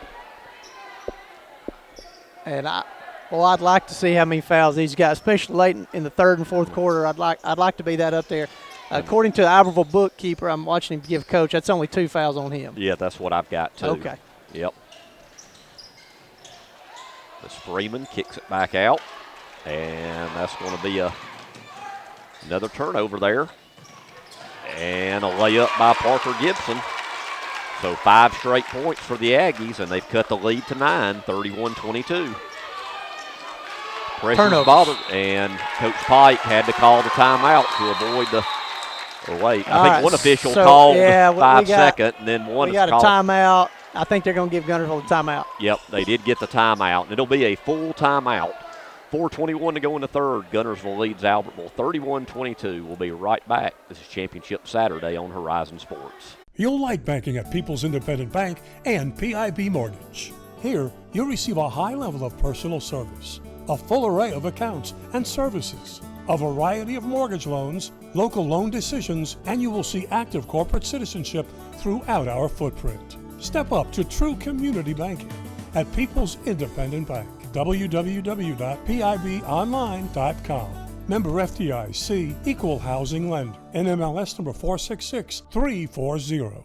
And I'd like to see how many fouls these guys, especially late in the third and fourth quarter. I'd like to be that up there. According to the Albertville bookkeeper, I'm watching him give coach. That's only 2 fouls on him. Yeah, that's what I've got too. Okay. Yep. This Freeman kicks it back out, and that's going to be another turnover there. And a layup by Parker Gibson. So 5 straight points for the Aggies, and they've cut the lead to 9, 31-22. Pressure's bothered, and Coach Pike had to call the timeout to avoid the wait. I think one official called 5 seconds, and then one we got a timeout. I think they're going to give Guntersville a timeout. Yep, they did get the timeout, and it'll be a full timeout. 4:21 to go in the third. Guntersville leads Albertville 31-22. We'll be right back. This is Championship Saturday on Horizon Sports. You'll like banking at People's Independent Bank and PIB Mortgage. Here, you'll receive a high level of personal service, a full array of accounts and services, a variety of mortgage loans, local loan decisions, and you will see active corporate citizenship throughout our footprint. Step up to true community banking at People's Independent Bank. www.pibonline.com. Member FDIC, Equal Housing Lender. NMLS number 466340.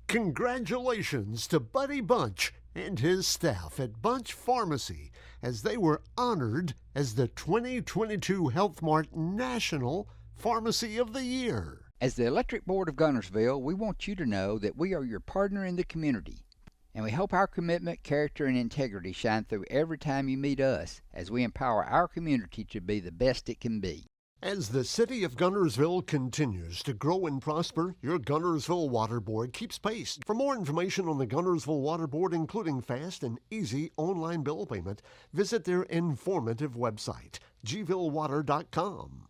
Congratulations to Buddy Bunch and his staff at Bunch Pharmacy as they were honored as the 2022 Health Mart National Pharmacy of the Year. As the Electric Board of Guntersville, we want you to know that we are your partner in the community, and we hope our commitment, character, and integrity shine through every time you meet us as we empower our community to be the best it can be. As the city of Guntersville continues to grow and prosper, your Guntersville Water Board keeps pace. For more information on the Guntersville Water Board, including fast and easy online bill payment, visit their informative website, gvillewater.com.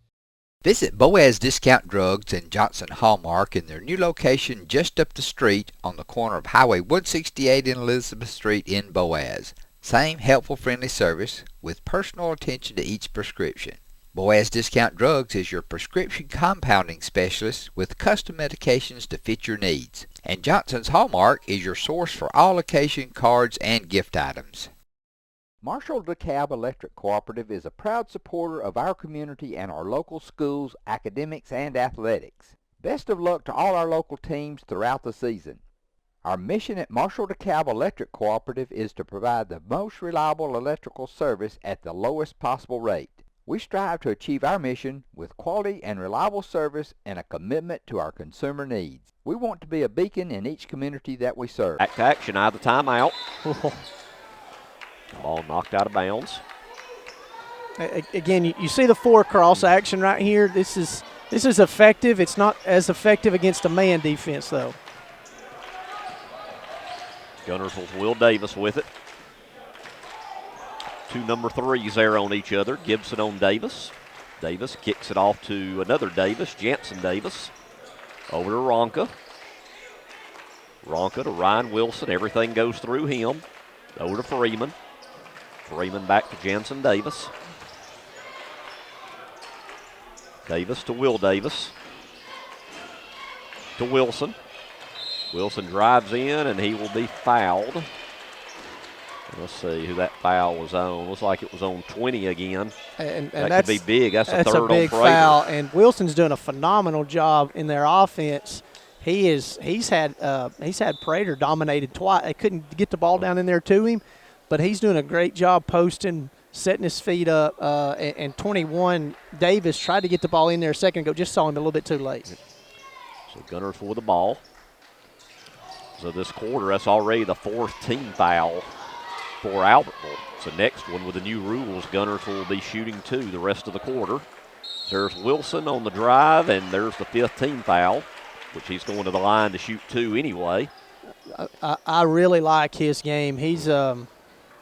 Visit Boaz Discount Drugs and Johnson Hallmark in their new location just up the street on the corner of Highway 168 and Elizabeth Street in Boaz. Same helpful, friendly service with personal attention to each prescription. Boaz Discount Drugs is your prescription compounding specialist with custom medications to fit your needs. And Johnson's Hallmark is your source for all occasion cards and gift items. Marshall DeKalb Electric Cooperative is a proud supporter of our community and our local schools, academics, and athletics. Best of luck to all our local teams throughout the season. Our mission at Marshall DeKalb Electric Cooperative is to provide the most reliable electrical service at the lowest possible rate. We strive to achieve our mission with quality and reliable service and a commitment to our consumer needs. We want to be a beacon in each community that we serve. Back to action, out of the timeout. Ball knocked out of bounds. Again, you see the 4 cross action right here. This is effective. It's not as effective against a man defense, though. Guntersville's Will Davis with it. 2 number 3s there on each other. Gibson on Davis. Davis kicks it off to another Davis, Jansen Davis. Over to Ronka. Ronka to Ryan Wilson. Everything goes through him. Over to Freeman. Freeman back to Jansen Davis. Davis to Will Davis. To Wilson. Wilson drives in, and he will be fouled. Let's see who that foul was on. Looks like it was on 20 again. And that could be big. That's a third big on Prater. Foul. And Wilson's doing a phenomenal job in their offense. He's had Prater dominated twice. They couldn't get the ball down in there to him, but he's doing a great job posting setting his feet up, and 21, Davis tried to get the ball in there a second ago, just saw him a little bit too late. So Guntersville with the ball. So this quarter, that's already the 4th team foul for Albertville. So next one with the new rules, Guntersville will be shooting 2 the rest of the quarter. So there's Wilson on the drive, and there's the 5th team foul, which he's going to the line to shoot 2 anyway. I really like his game. He's going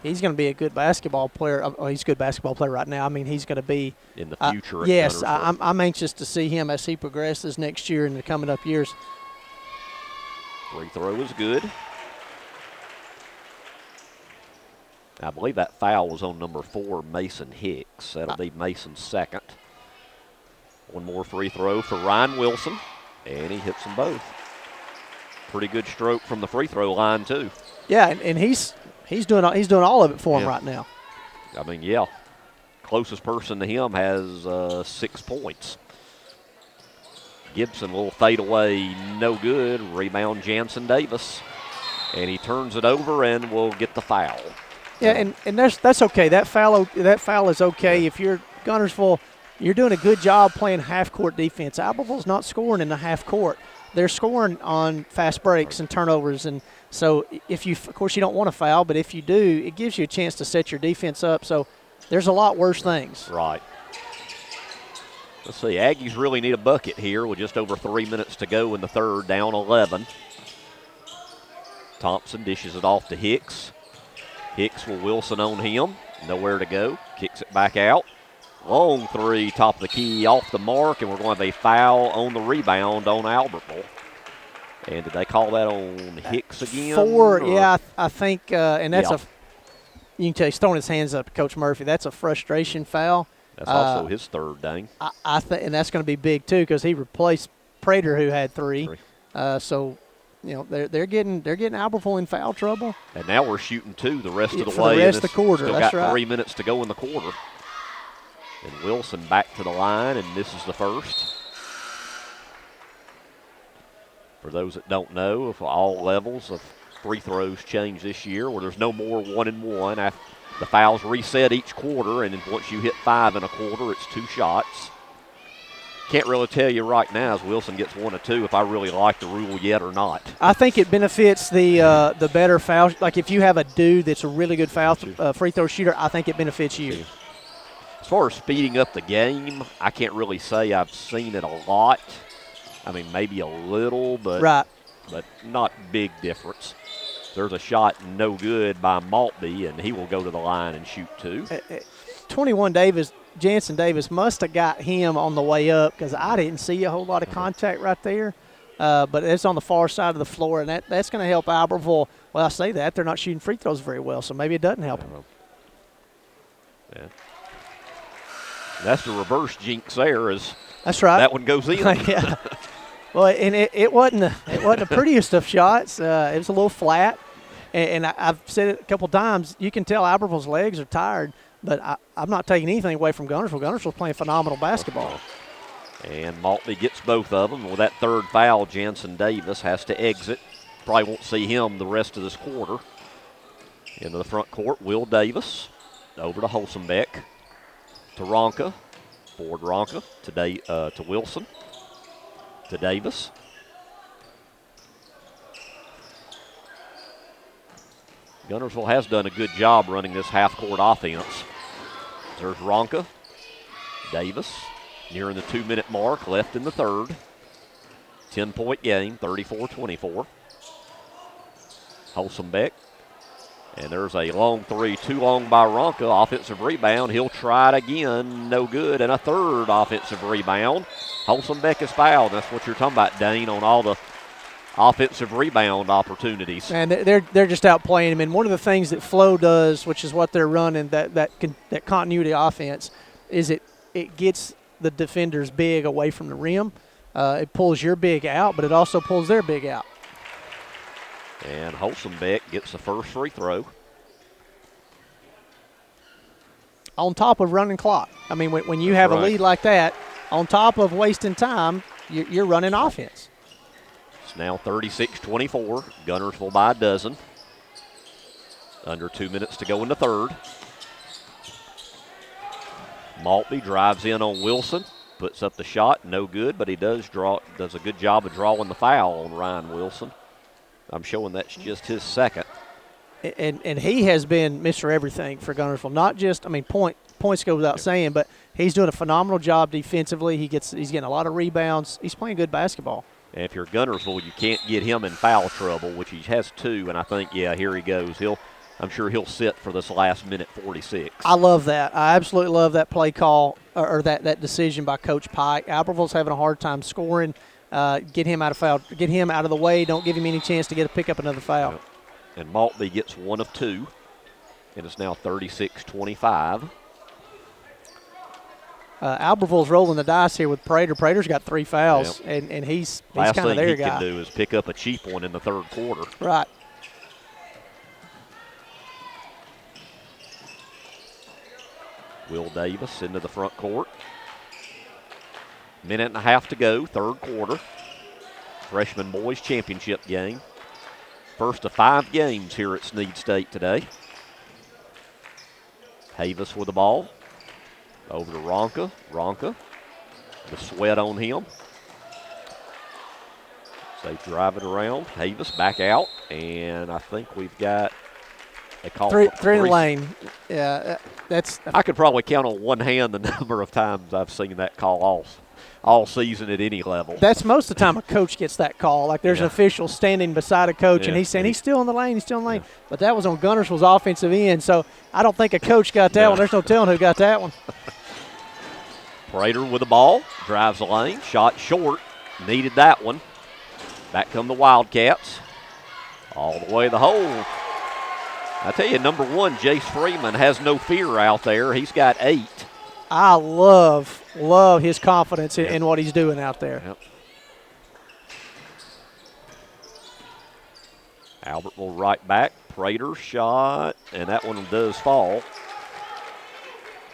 to be a good basketball player. He's a good basketball player right now. I mean, he's going to be in the future. Yes, I'm anxious to see him as he progresses next year and the coming up years. Free throw is good. I believe that foul was on number 4, Mason Hicks. That'll be Mason's second. One more free throw for Ryan Wilson, and he hits them both. Pretty good stroke from the free throw line too. Yeah, and he's doing all of it for him right now. I mean, yeah. Closest person to him has 6 points. Gibson, little fadeaway, no good. Rebound, Jansen Davis. And he turns it over and will get the foul. Yeah, and that's okay. That foul is okay. If you're Guntersville, you're doing a good job playing half-court defense. Albertville's not scoring in the half court. They're scoring on fast breaks and turnovers. And so of course, you don't want to foul, but if you do, it gives you a chance to set your defense up. So there's a lot worse things. Right. Let's see, Aggies really need a bucket here with just over 3 minutes to go in the third, down 11. Thompson dishes it off to Hicks. Hicks with Wilson on him. Nowhere to go. Kicks it back out. Long three, top of the key, off the mark, and we're going to have a foul on the rebound on Albertville. And did they call that on Hicks again? 4, yeah, I think, and that's you can tell he's throwing his hands up to Coach Murphy. That's a frustration foul. That's also his third, dang. I think, and that's going to be big too because he replaced Prater, who had 3. So, you know, they're getting Albertville in foul trouble. And now we're shooting 2 the rest of the way. For the rest of the quarter, still that's got right. 3 minutes to go in the quarter. And Wilson back to the line, and this is the first. For those that don't know, if all levels of free throws change this year, where there's no more 1-and-1. The fouls reset each quarter, and then once you hit 5 in a quarter, it's 2 shots. Can't really tell you right now as Wilson gets 1 or 2 if I really like the rule yet or not. I think it benefits the better foul. Like if you have a dude that's a really good foul free throw shooter, I think it benefits you. As far as speeding up the game, I can't really say I've seen it a lot. I mean, maybe a little, but not big difference. There's a shot no good by Maltby, and he will go to the line and shoot 2. 21 Jansen Davis must have got him on the way up because I didn't see a whole lot of contact right there. But it's on the far side of the floor, and that's going to help Albertville. Well, I say that. They're not shooting free throws very well, so maybe it doesn't help them. Yeah. That's the reverse jinx there. That's right. That one goes in. Yeah. Well, and it wasn't the prettiest of shots. It was a little flat, and I've said it a couple times. You can tell Albertville's legs are tired, but I'm not taking anything away from Guntersville. Guntersville's playing phenomenal basketball. And Maltby gets both of them. With that third foul, Jansen Davis has to exit. Probably won't see him the rest of this quarter. Into the front court, Will Davis. Over to Holsenbeck. To Ronka. Forward Ronka. To Wilson. To Davis. Guntersville has done a good job running this half-court offense. There's Ronka. Davis. Nearing the 2-minute mark, left in the third. 10-point game, 34-24. Holsenbeck. And there's a long three, too long by Ronka. Offensive rebound. He'll try it again. No good. And a third offensive rebound. Holsenbeck is fouled. That's what you're talking about, Dane, on all the offensive rebound opportunities. And they're just outplaying him. And one of the things that Flo does, which is what they're running, that continuity offense, is it gets the defenders big away from the rim. It pulls your big out, but it also pulls their big out. And Holsenbeck gets the first free throw. On top of running clock. I mean, when you have a lead like that, on top of wasting time, you're running offense. It's now 36-24. Guntersville by a dozen. Under 2 minutes to go in the third. Maltby drives in on Wilson, puts up the shot, no good, but he does a good job of drawing the foul on Ryan Wilson. I'm showing that's just his second. And he has been Mr. Everything for Guntersville. Not just, points go without saying, but he's doing a phenomenal job defensively. He's getting a lot of rebounds. He's playing good basketball. And if you're Guntersville, you can't get him in foul trouble, which he has 2, and I think, here he goes. I'm sure he'll sit for this last minute 46. I love that. I absolutely love that play call or that decision by Coach Pike. Albertville's having a hard time scoring. Get him out of the way. Don't give him any chance to pick up another foul. Yep. And Maltby gets 1 of 2, and it's now 36-25. Albertville's rolling the dice here with Prater. Prater's got 3 fouls, and he's kind of their guy. Last thing he can do is pick up a cheap one in the third quarter. Right. Will Davis into the front court. Minute and a half to go, third quarter. Freshman boys championship game. First of 5 games here at Snead State today. Havis with the ball. Over to Ronka. Ronka. The sweat on him. So they drive it around. Havis back out. And I think we've got a call. Three in the lane. Yeah, I could probably count on one hand the number of times I've seen that call all season at any level. That's most of the time a coach gets that call. Like there's an official standing beside a coach, and he's saying he's still in the lane, Yeah. But that was on Guntersville's offensive end, so I don't think a coach got that one. There's no telling who got that one. Prater with the ball, drives the lane, shot short, needed that one. Back come the Wildcats. All the way to the hole. I tell you, number 1, Jace Freeman, has no fear out there. He's got 8. I love his confidence in what he's doing out there. Yep. Albertville right back. Prater shot, and that one does fall.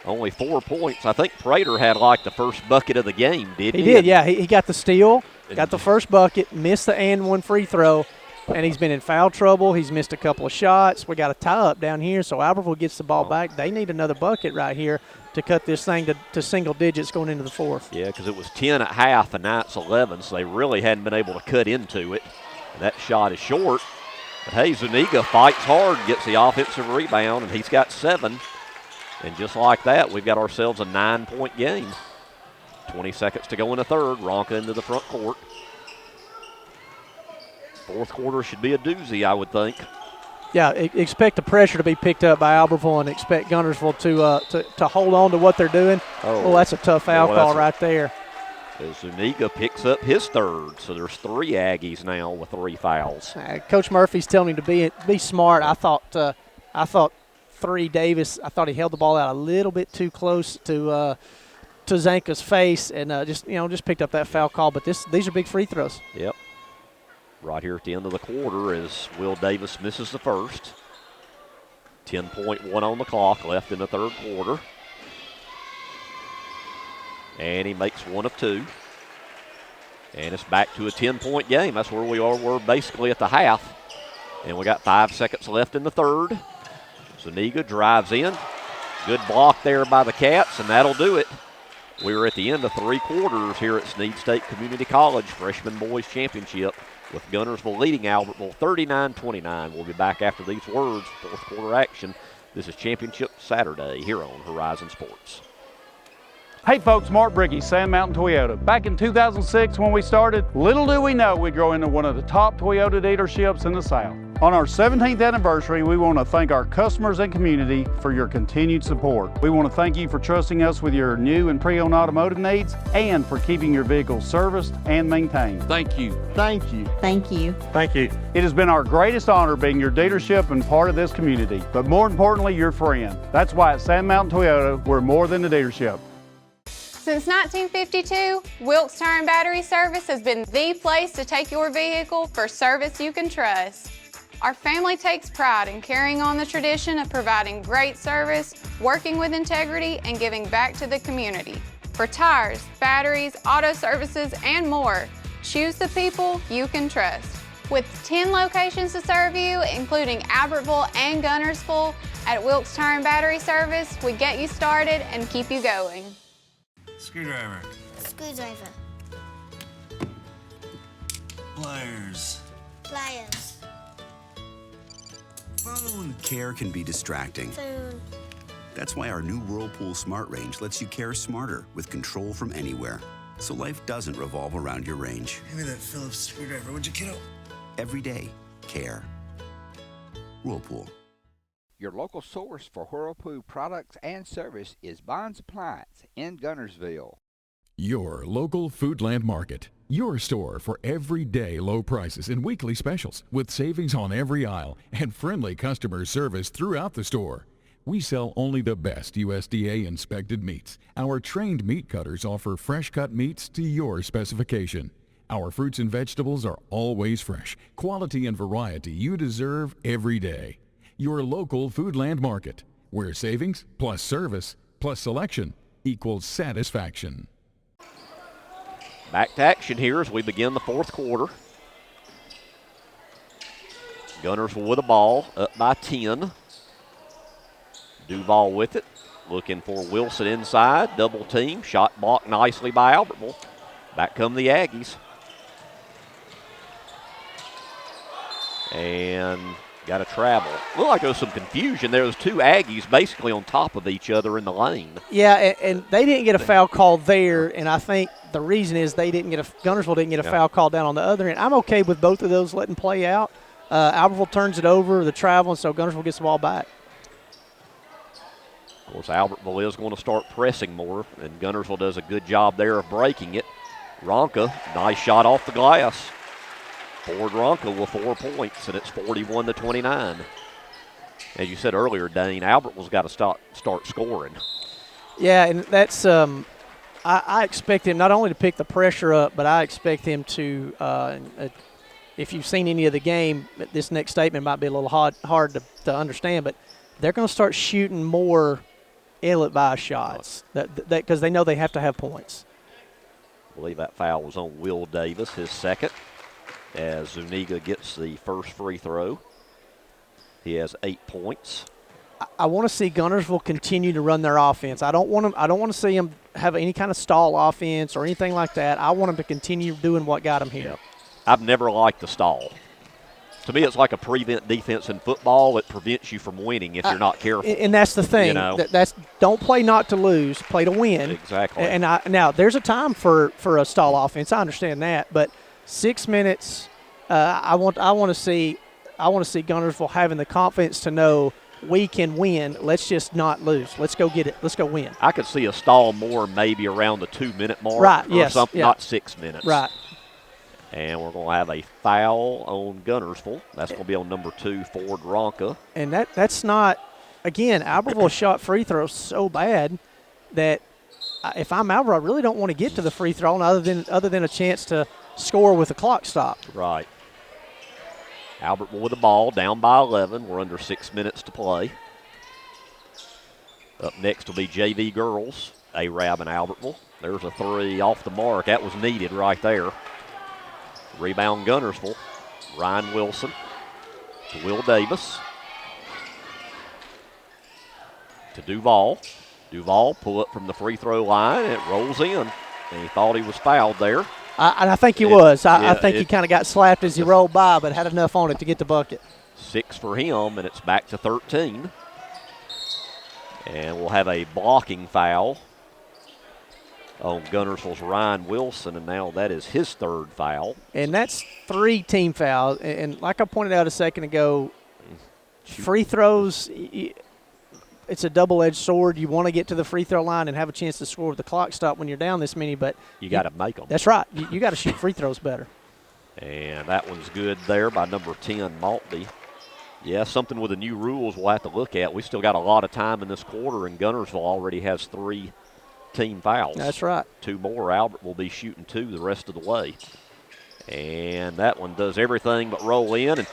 Only 4 points. I think Prater had like the first bucket of the game, didn't he? He did, yeah. He got the steal, got the first bucket, missed the and one free throw, and he's been in foul trouble. He's missed a couple of shots. We got a tie-up down here, so Albertville gets the ball back. They need another bucket right here to cut this thing to single digits going into the fourth. Yeah, because it was 10 at half and now it's 11, so they really hadn't been able to cut into it. And that shot is short. But hey, Zuniga fights hard, gets the offensive rebound, and he's got 7. And just like that, we've got ourselves a 9-point game. 20 seconds to go in the third. Ronka into the front court. Fourth quarter should be a doozy, I would think. Yeah, expect the pressure to be picked up by Albertville and expect Guntersville to hold on to what they're doing. Oh, that's a tough foul call right there. Zuniga picks up his third, so there's 3 Aggies now with 3 fouls. Coach Murphy's telling him to be smart. I thought 3 Davis. I thought he held the ball out a little bit too close to Zanka's face, and just picked up that foul call. But these are big free throws. Yep. Right here at the end of the quarter as Will Davis misses the first. 10.1 on the clock left in the third quarter. And he makes 1 of 2. And it's back to a 10-point game. That's where we are. We're basically at the half. And we got 5 seconds left in the third. Zuniga drives in. Good block there by the Cats, and that'll do it. We're at the end of 3 quarters here at Snead State Community College Freshman Boys Championship, with Guntersville leading Albertville 39-29. We'll be back after these words. Fourth quarter action. This is Championship Saturday here on Horizon Sports. Hey folks, Mark Bricky, Sand Mountain Toyota. Back in 2006 when we started, little do we know we'd grow into one of the top Toyota dealerships in the South. On our 17th anniversary, we want to thank our customers and community for your continued support. We want to thank you for trusting us with your new and pre-owned automotive needs and for keeping your vehicles serviced and maintained. Thank you. Thank you. Thank you. Thank you. It has been our greatest honor being your dealership and part of this community, but more importantly, your friend. That's why at Sand Mountain Toyota, we're more than a dealership. Since 1952, Wilkes Tire and Battery Service has been the place to take your vehicle for service you can trust. Our family takes pride in carrying on the tradition of providing great service, working with integrity, and giving back to the community. For tires, batteries, auto services, and more, choose the people you can trust. With 10 locations to serve you, including Albertville and Guntersville, at Wilkes Tourn Battery Service, we get you started and keep you going. Screwdriver. Screwdriver. Pliers. Pliers. Phone. Care can be distracting. Phone. That's why our new Whirlpool Smart Range lets you care smarter with control from anywhere. So life doesn't revolve around your range. Give me that Phillips screwdriver, would you, kiddo? Every day, care. Whirlpool. Your local source for Whirlpool products and service is Bond's Appliance in Guntersville. Your local Foodland Market. Your store for everyday low prices and weekly specials with savings on every aisle and friendly customer service throughout the store. We sell only the best USDA inspected meats. Our trained meat cutters offer fresh cut meats to your specification. Our fruits and vegetables are always fresh, quality and variety you deserve every day. Your local Foodland Market, where savings plus service plus selection equals satisfaction. Back to action here as we begin the fourth quarter. Guntersville with the ball, up by 10. Duval with it, looking for Wilson inside, double team, shot blocked nicely by Albertville. Back come the Aggies. And got to travel. Looked like there was some confusion. There was two Aggies basically on top of each other in the lane. Yeah, and they didn't get a foul call there, and I think the reason is Guntersville didn't get a foul call down on the other end. I'm okay with both of those letting play out. Albertville turns it over, the travel, and so Guntersville gets the ball back. Of course, Albertville is going to start pressing more, and Guntersville does a good job there of breaking it. Ronka, nice shot off the glass. Ford Ronka with 4 points, and it's 41-29. As you said earlier, Dane, Albertville's got to start scoring. Yeah, and that's I expect him not only to pick the pressure up, but I expect him to, if you've seen any of the game, this next statement might be a little hard to understand, but they're going to start shooting more inlet-by shots because they know they have to have points. I believe that foul was on Will Davis, his second, as Zuniga gets the first free throw. He has 8 points. I want to see Guntersville continue to run their offense. I don't want to see them have any kind of stall offense or anything like that. I want them to continue doing what got them here. I've never liked the stall. To me, it's like a prevent defense in football. It prevents you from winning if you're not careful. And that's the thing. You know? That's don't play not to lose, play to win. Exactly. And now there's a time for a stall offense. I understand that, but 6 minutes. I want to see Guntersville having the confidence to know we can win. Let's just not lose. Let's go get it. Let's go win. I could see a stall more maybe around the 2-minute mark. Right, or yes. something, yeah. not 6 minutes. Right. And we're going to have a foul on Guntersville. That's going to be on number 2, Ford Ronka. And that's not, again, Albertville shot free throws so bad that if I'm Albertville, I really don't want to get to the free throw other than a chance to score with a clock stop. Right. Albertville with the ball, down by 11. We're under 6 minutes to play. Up next will be JV girls, Arab and Albertville. There's a three off the mark. That was needed right there. Rebound Guntersville. Ryan Wilson to Will Davis. To Duval. Duval pull up from the free throw line. And it rolls in. And he thought he was fouled there. And I think he was. I think he kind of got slapped as he rolled by, but had enough on it to get the bucket. 6 for him, and it's back to 13. And we'll have a blocking foul on Guntersville's Ryan Wilson, and now that is his third foul. And that's 3 team fouls. And like I pointed out a second ago, free throws, it's a double-edged sword. You want to get to the free throw line and have a chance to score with the clock stop when you're down this many, but you got to make them. That's right. You got to shoot free throws better. And that one's good there by number 10, Maltby. Yeah, something with the new rules we'll have to look at. We still got a lot of time in this quarter, and Guntersville already has 3 team fouls. That's right. 2 more. Albert will be shooting 2 the rest of the way. And that one does everything but roll in. And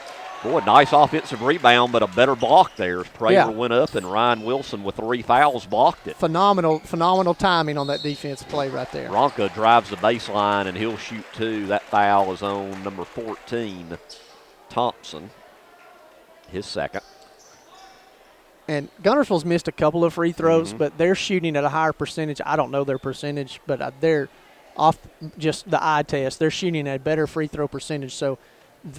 Boy, nice offensive rebound, but a better block there. Prater went up, and Ryan Wilson with 3 fouls blocked it. Phenomenal timing on that defense play right there. Ronka drives the baseline, and he'll shoot 2. That foul is on number 14, Thompson, his second. And Guntersville's missed a couple of free throws, but they're shooting at a higher percentage. I don't know their percentage, but they're off just the eye test. They're shooting at a better free throw percentage. So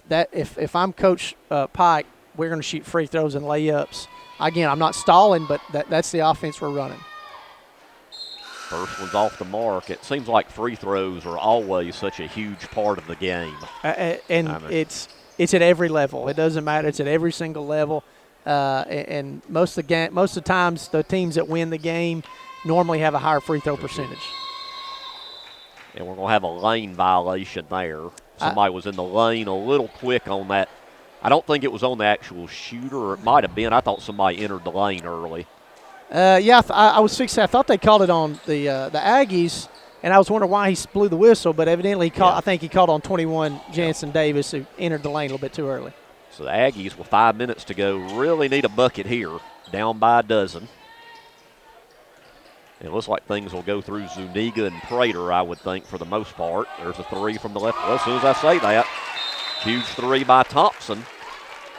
that if I'm Coach Pike, we're going to shoot free throws and layups. Again, I'm not stalling, but that's the offense we're running. First one's off the mark. It seems like free throws are always such a huge part of the game. It's at every level. It doesn't matter. It's at every single level. And most of the times, the teams that win the game normally have a higher free throw percentage. And we're going to have a lane violation there. Somebody was in the lane a little quick on that. I don't think it was on the actual shooter, or it might have been. I thought somebody entered the lane early. I was fixing. I thought they called it on the Aggies, and I was wondering why he blew the whistle. But evidently, I think he called on 21 Jansen Davis, who entered the lane a little bit too early. So the Aggies, with 5 minutes to go, really need a bucket here, down by a dozen. It looks like things will go through Zuniga and Prater, I would think, for the most part. There's a 3 from the left. Well, as soon as I say that, huge 3 by Thompson.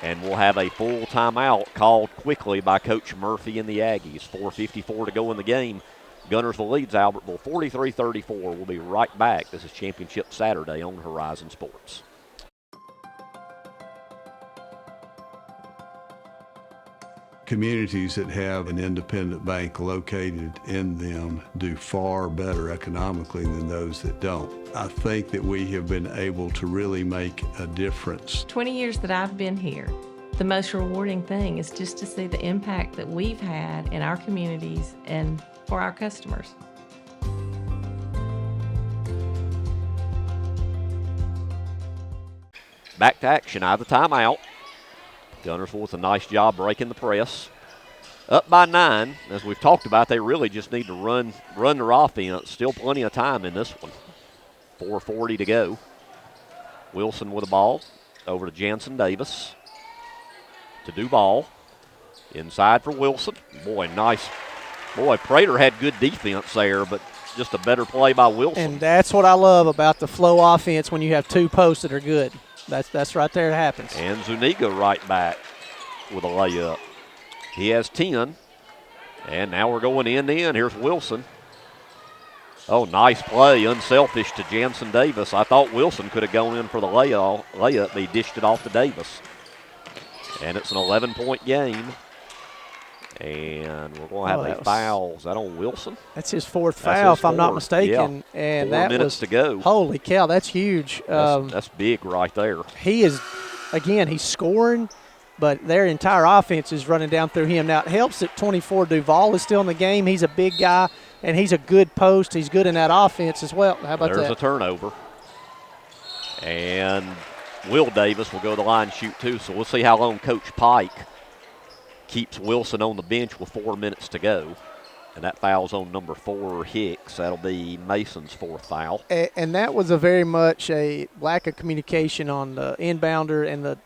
And we'll have a full timeout called quickly by Coach Murphy and the Aggies. 4:54 to go in the game. Guntersville leads Albertville 43-34. We'll be right back. This is Championship Saturday on Horizon Sports. Communities that have an independent bank located in them do far better economically than those that don't. I think that we have been able to really make a difference. 20 years that I've been here, the most rewarding thing is just to see the impact that we've had in our communities and for our customers. Back to action out of the timeout. Guntersville with a nice job breaking the press. Up by 9. As we've talked about, they really just need to run their offense. Still plenty of time in this one. 4:40 to go. Wilson with the ball. Over to Jansen Davis. To Duval. Inside for Wilson. Boy, nice. Boy, Prater had good defense there, but just a better play by Wilson. And that's what I love about the flow offense when you have 2 posts that are good. That's right there. It happens. And Zuniga right back with a layup. He has 10. And now we're going in. Here's Wilson. Oh, nice play. Unselfish to Jansen Davis. I thought Wilson could have gone in for the layup, but he dished it off to Davis. And it's an 11-point game. And we're going to have a foul. Is that on Wilson? That's his 4th foul, if I'm not mistaken. Yeah. And 4 minutes to go. Holy cow, that's huge. That's big right there. He is, again, he's scoring, but their entire offense is running down through him. Now, it helps that 24 Duval is still in the game. He's a big guy, and he's a good post. He's good in that offense as well. How about that? There's a turnover. And Will Davis will go to the line and shoot 2, so we'll see how long Coach Pike keeps Wilson on the bench with 4 minutes to go. And that foul's on number 4, Hicks. That'll be Mason's 4th foul. And that was a very much a lack of communication on the inbounder and the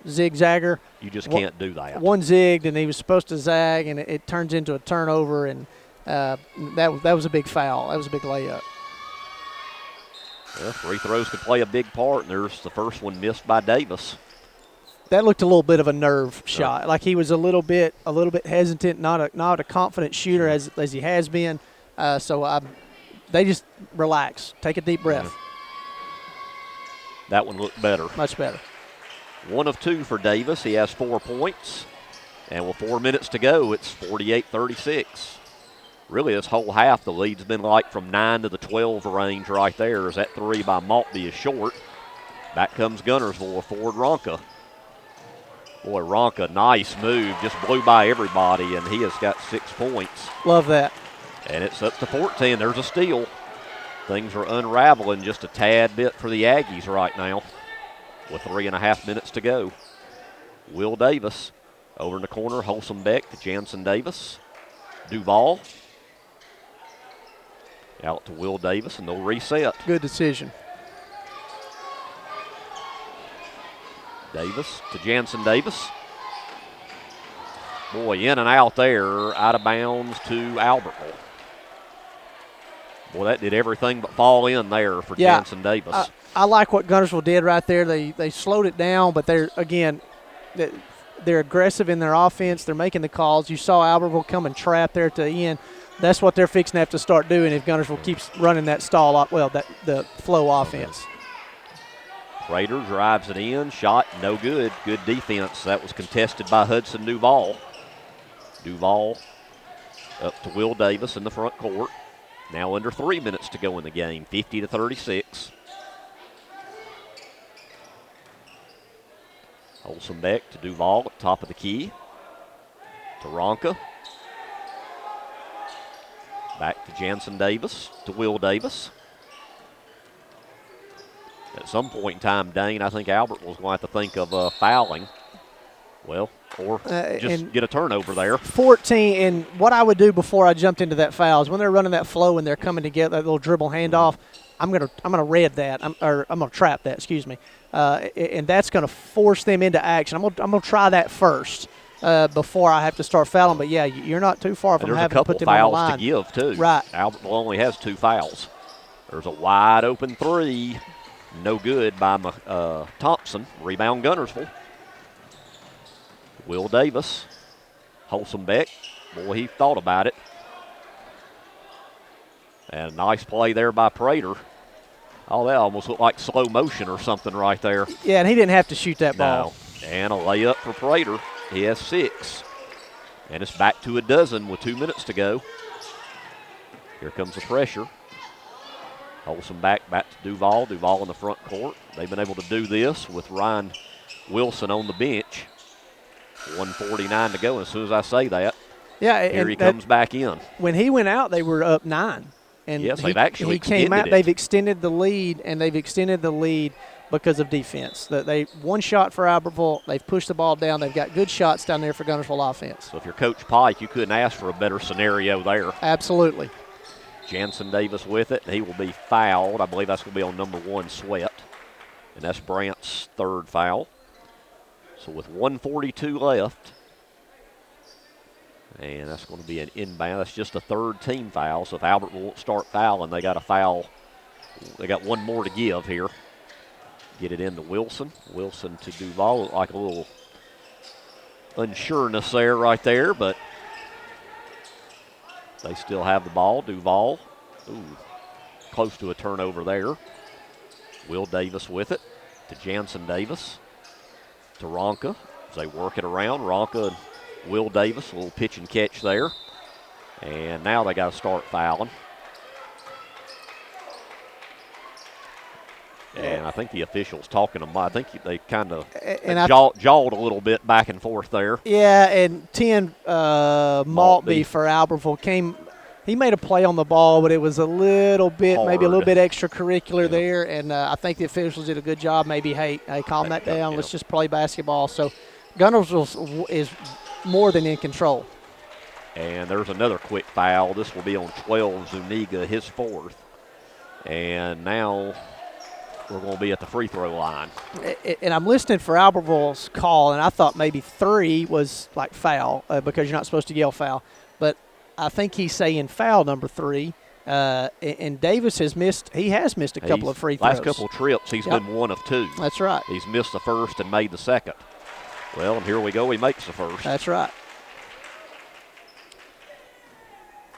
zigzagger. You just can't do that. One zigged, and he was supposed to zag, and it turns into a turnover, and that was a big foul. That was a big layup. Well, free throws could play a big part, and there's the first one missed by Davis. That looked a little bit of a nerve shot. Like he was a little bit hesitant, not a confident shooter as he has been. They just relax, take a deep breath. That one looked better. Much better. 1 of 2 for Davis. He has 4 points. And with 4 minutes to go, it's 48-36. Really, this whole half, the lead's been like from 9 to the 12 range right there. As that 3 by Maltby is short. Back comes Guntersville with Ford Ronka. Boy, Ronka, nice move. Just blew by everybody, and he has got 6 points. Love that. And it's up to 14. There's a steal. Things are unraveling just a tad bit for the Aggies right now with 3.5 minutes to go. Will Davis over in the corner. Holsombeck to Jansen Davis. Duval. Out to Will Davis, and they'll reset. Good decision. Davis to Jansen Davis. Boy, in and out there, out of bounds to Albertville. Boy, that did everything but fall in there for Jansen Davis. I like what Guntersville did right there. They slowed it down, but they're aggressive in their offense. They're making the calls. You saw Albertville come and trap there at the end. That's what they're fixing to have to start doing if Guntersville keeps running that the flow offense. Prater drives it in. Shot no good. Good defense. That was contested by Hudson Duval. Duval up to Will Davis in the front court. Now under 3 minutes to go in the game, 50-36. Olsenbeck to Duval at top of the key. To Ronka. Back to Jansen Davis, to Will Davis. At some point in time, Dane, I think Albert was going to have to think of fouling. Well, or just get a turnover there. 14, and what I would do before I jumped into that foul is when they're running that flow and they're coming together, that little dribble handoff, I'm gonna red that. I'm gonna trap that. Excuse me, and that's gonna force them into action. I'm gonna try that first before I have to start fouling. But yeah, you're not too far from having to put them on the line. There's a couple fouls to give too. Right. Albertville only has 2 fouls. There's a wide open 3, no good by Thompson. Rebound Guntersville. Will Davis, Holsombeck. Boy, he thought about it. And a nice play there by Prater. Oh, that almost looked like slow motion or something right there. Yeah, and he didn't have to shoot that ball. And a layup for Prater. He has 6. And it's back to a dozen with 2 minutes to go. Here comes the pressure. Holsombeck back to Duval. Duval in the front court. They've been able to do this with Ryan Wilson on the bench. 1:49 to go. And as soon as I say that, here he comes back in. When he went out, they were up 9. And yes, they've actually came out. They've extended the lead, and they've extended the lead because of defense. They one shot for Albertville. They've pushed the ball down. They've got good shots down there for Guntersville offense. So if you're Coach Pike, you couldn't ask for a better scenario there. Absolutely. Jansen Davis with it, and he will be fouled. I believe that's going to be on number 1, Sweat. And that's Brandt's 3rd foul. So with 1:42 left, and that's going to be an inbound. That's just a 3rd team foul. So if Albert won't start fouling, they got a foul. They got one more to give here. Get it into Wilson. Wilson to Duval. Looked like a little unsureness there right there, but they still have the ball. Duval, close to a turnover there. Will Davis with it to Jansen Davis. To Ronka as they work it around. Ronka and Will Davis, a little pitch and catch there. And now they got to start fouling. And I think the officials talking to them. I think they kind of jawed a little bit back and forth there. Yeah, and 10 Maltby for Albertville came. He made a play on the ball, but it was a little bit, maybe a little bit extracurricular there, and I think the officials did a good job. Maybe, hey, calm that down. Let's just play basketball. So Guntersville is more than in control. And there's another quick foul. This will be on 12, Zuniga, his 4th. And now we're going to be at the free throw line. And I'm listening for Albertville's call, and I thought maybe 3 was like foul because you're not supposed to yell foul. But I think he's saying foul number 3. And Davis has missed a couple of free throws. Last couple of trips, he's been 1 of 2. That's right. He's missed the first and made the second. Well, and here we go. He makes the first. That's right.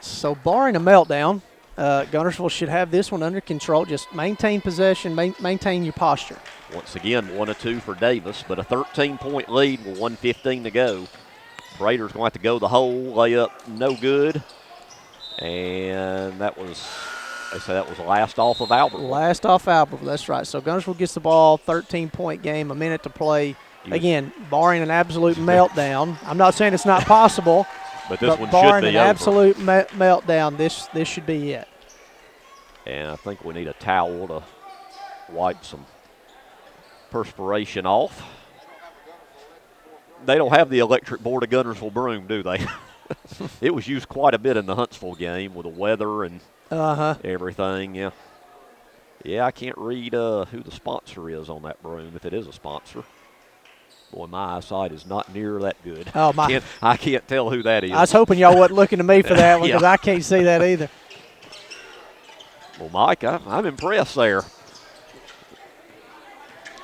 So barring a meltdown, Guntersville should have this one under control. Just maintain possession, maintain your posture. Once again, 1 of 2 for Davis, but a 13-point lead with 1:15 to go. Prater's going to have to go the hole, layup no good. And they say that was last off of Albertville. Last off Albertville, that's right. So Guntersville gets the ball, 13-point game, a minute to play. Again, barring an absolute meltdown. I'm not saying it's not possible, but this one barring should be an over. Absolute meltdown, this should be it. And I think we need a towel to wipe some perspiration off. They don't have the electric board of Guntersville broom, do they? It was used quite a bit in the Huntsville game with the weather and everything. Yeah, I can't read who the sponsor is on that broom, if it is a sponsor. Boy, my eyesight is not near that good. Oh, my. I can't tell who that is. I was hoping y'all wasn't looking to me for that one because Yeah. I can't see that either. Well, Mike, I'm impressed there.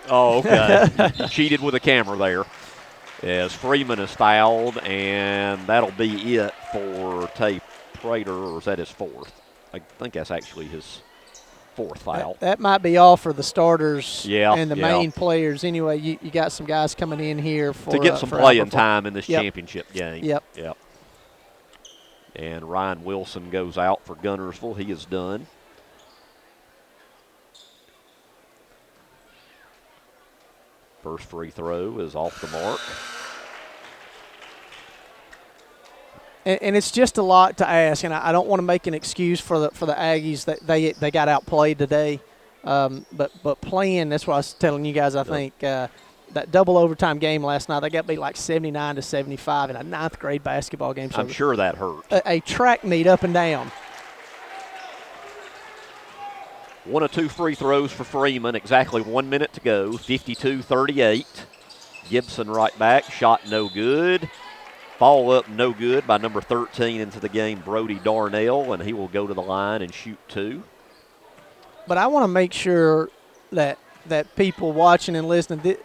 Oh, okay. You cheated with the camera there. As Freeman is fouled, and that'll be it for Tay Prater, or is that his fourth? I think that's actually his fourth foul. That might be all for the starters and the yeah. main players. Anyway, you got some guys coming in here to get some playing time in this championship game. Yep. And Ryan Wilson goes out for Guntersville. He is done. First free throw is off the mark. And it's just a lot to ask, and I don't want to make an excuse for the Aggies that they got outplayed today. But playing, that's what I was telling you guys. I think that double overtime game last night, they got beat like 79-75 in a 9th grade basketball game. So I'm sure that hurt. A track meet up and down. 1 of 2 free throws for Freeman. Exactly 1 minute to go. 52-38. Gibson right back. Shot no good. Fall up no good by number 13 into the game, Brody Darnell, and he will go to the line and shoot 2. But I want to make sure that people watching and listening,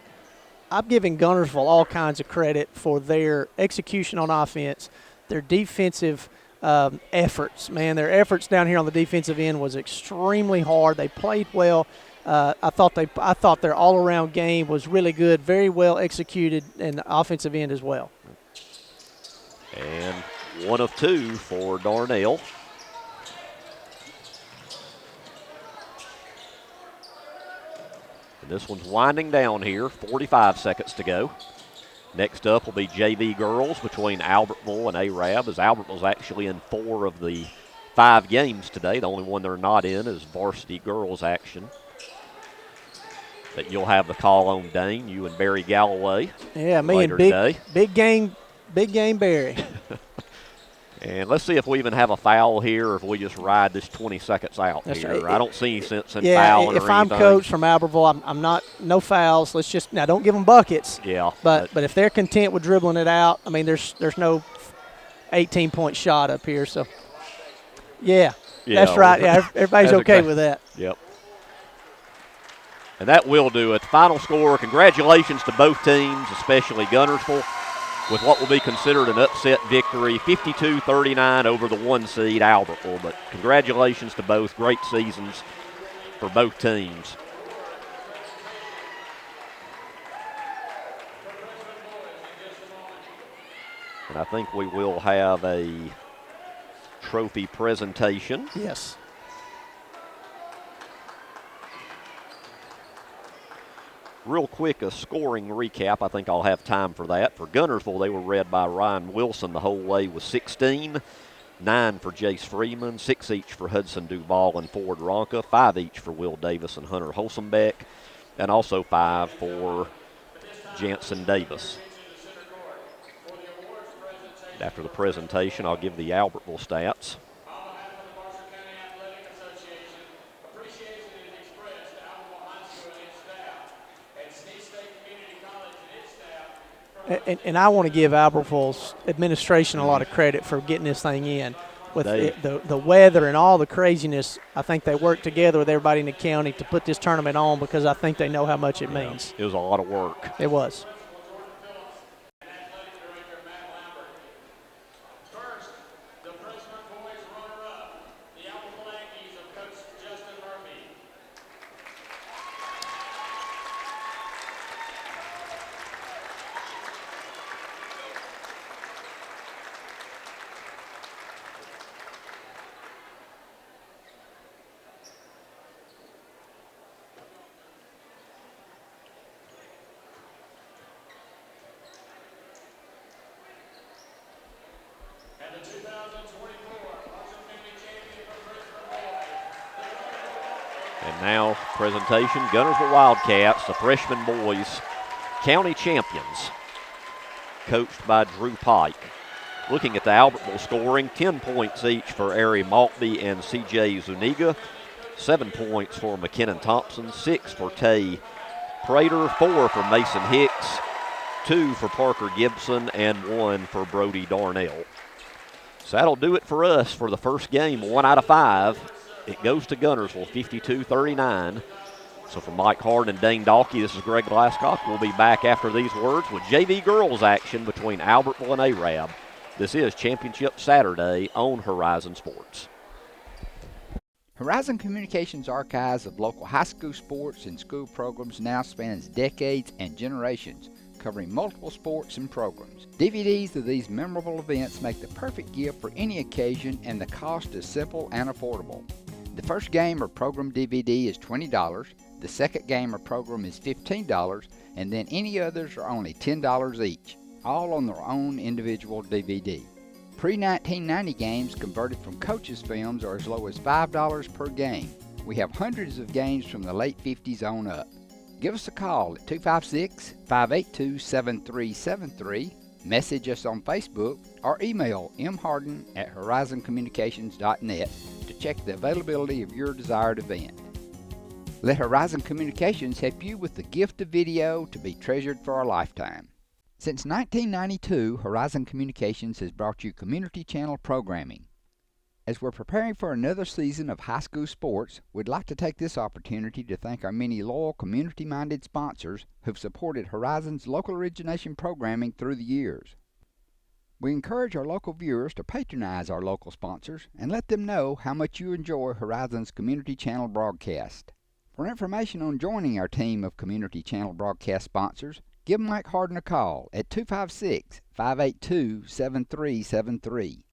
I'm giving Guntersville all kinds of credit for their execution on offense, their defensive efforts. Man, their efforts down here on the defensive end was extremely hard. They played well. I thought their all-around game was really good, very well executed in the offensive end as well. And 1 of 2 for Darnell. And this one's winding down here, 45 seconds to go. Next up will be JV girls between Albertville and Arab, as Albertville's actually in 4 of the 5 games today. The only one they're not in is varsity girls action. That you'll have the call on, Dane, you and Barry Galloway. Yeah, me later and today. Big game Barry. And let's see if we even have a foul here or if we just ride this 20 seconds out here. I don't see any sense in fouling if or I'm anything. coach from Albertville, I'm not – no fouls. Let's just – now, don't give them buckets. Yeah. But if they're content with dribbling it out, I mean, there's no 18-point shot up here. So, yeah, that's right. Yeah, everybody's okay with that. Yep. And that will do it. Final score, congratulations to both teams, especially Guntersville, with what will be considered an upset victory, 52-39 over the 1 seed Albertville. But congratulations to both. Great seasons for both teams. And I think we will have a trophy presentation. Yes. Real quick, a scoring recap. I think I'll have time for that. For Guntersville, they were led by Ryan Wilson the whole way with 16, 9 for Jace Freeman, 6 each for Hudson Duval and Ford Ronca, 5 each for Will Davis and Hunter Holsenbeck, and also 5 for Jansen Davis. After the presentation, I'll give the Albertville stats. And I want to give Albertville's administration a lot of credit for getting this thing in. With the weather and all the craziness, I think they worked together with everybody in the county to put this tournament on because I think they know how much it means. It was a lot of work. It was. And now, presentation, Guntersville Wildcats, the freshman boys, county champions, coached by Drew Pike. Looking at the Albertville scoring, 10 points each for Ari Maltby and C.J. Zuniga, 7 points for McKinnon Thompson, 6 for Tay Prater, 4 for Mason Hicks, 2 for Parker Gibson, and 1 for Brody Darnell. So that'll do it for us for the first game, 1 out of 5. It goes to Guntersville, 52-39. So for Mike Hard and Dane Dalkey, this is Greg Glasscock. We'll be back after these words with JV girls action between Albertville and Arab. This is Championship Saturday on Horizon Sports. Horizon Communications' archives of local high school sports and school programs now spans decades and generations, covering multiple sports and programs. DVDs of these memorable events make the perfect gift for any occasion, and the cost is simple and affordable. The first game or program DVD is $20, the second game or program is $15, and then any others are only $10 each, all on their own individual DVD. Pre-1990 games converted from coaches' films are as low as $5 per game. We have hundreds of games from the late 50s on up. Give us a call at 256-582-7373, message us on Facebook, or email mharden@horizoncommunications.net to check the availability of your desired event. Let Horizon Communications help you with the gift of video to be treasured for a lifetime. Since 1992, Horizon Communications has brought you community channel programming. As we're preparing for another season of high school sports, we'd like to take this opportunity to thank our many loyal community-minded sponsors who've supported Horizon's local origination programming through the years. We encourage our local viewers to patronize our local sponsors and let them know how much you enjoy Horizon's community channel broadcast. For information on joining our team of community channel broadcast sponsors, give Mike Harden a call at 256-582-7373.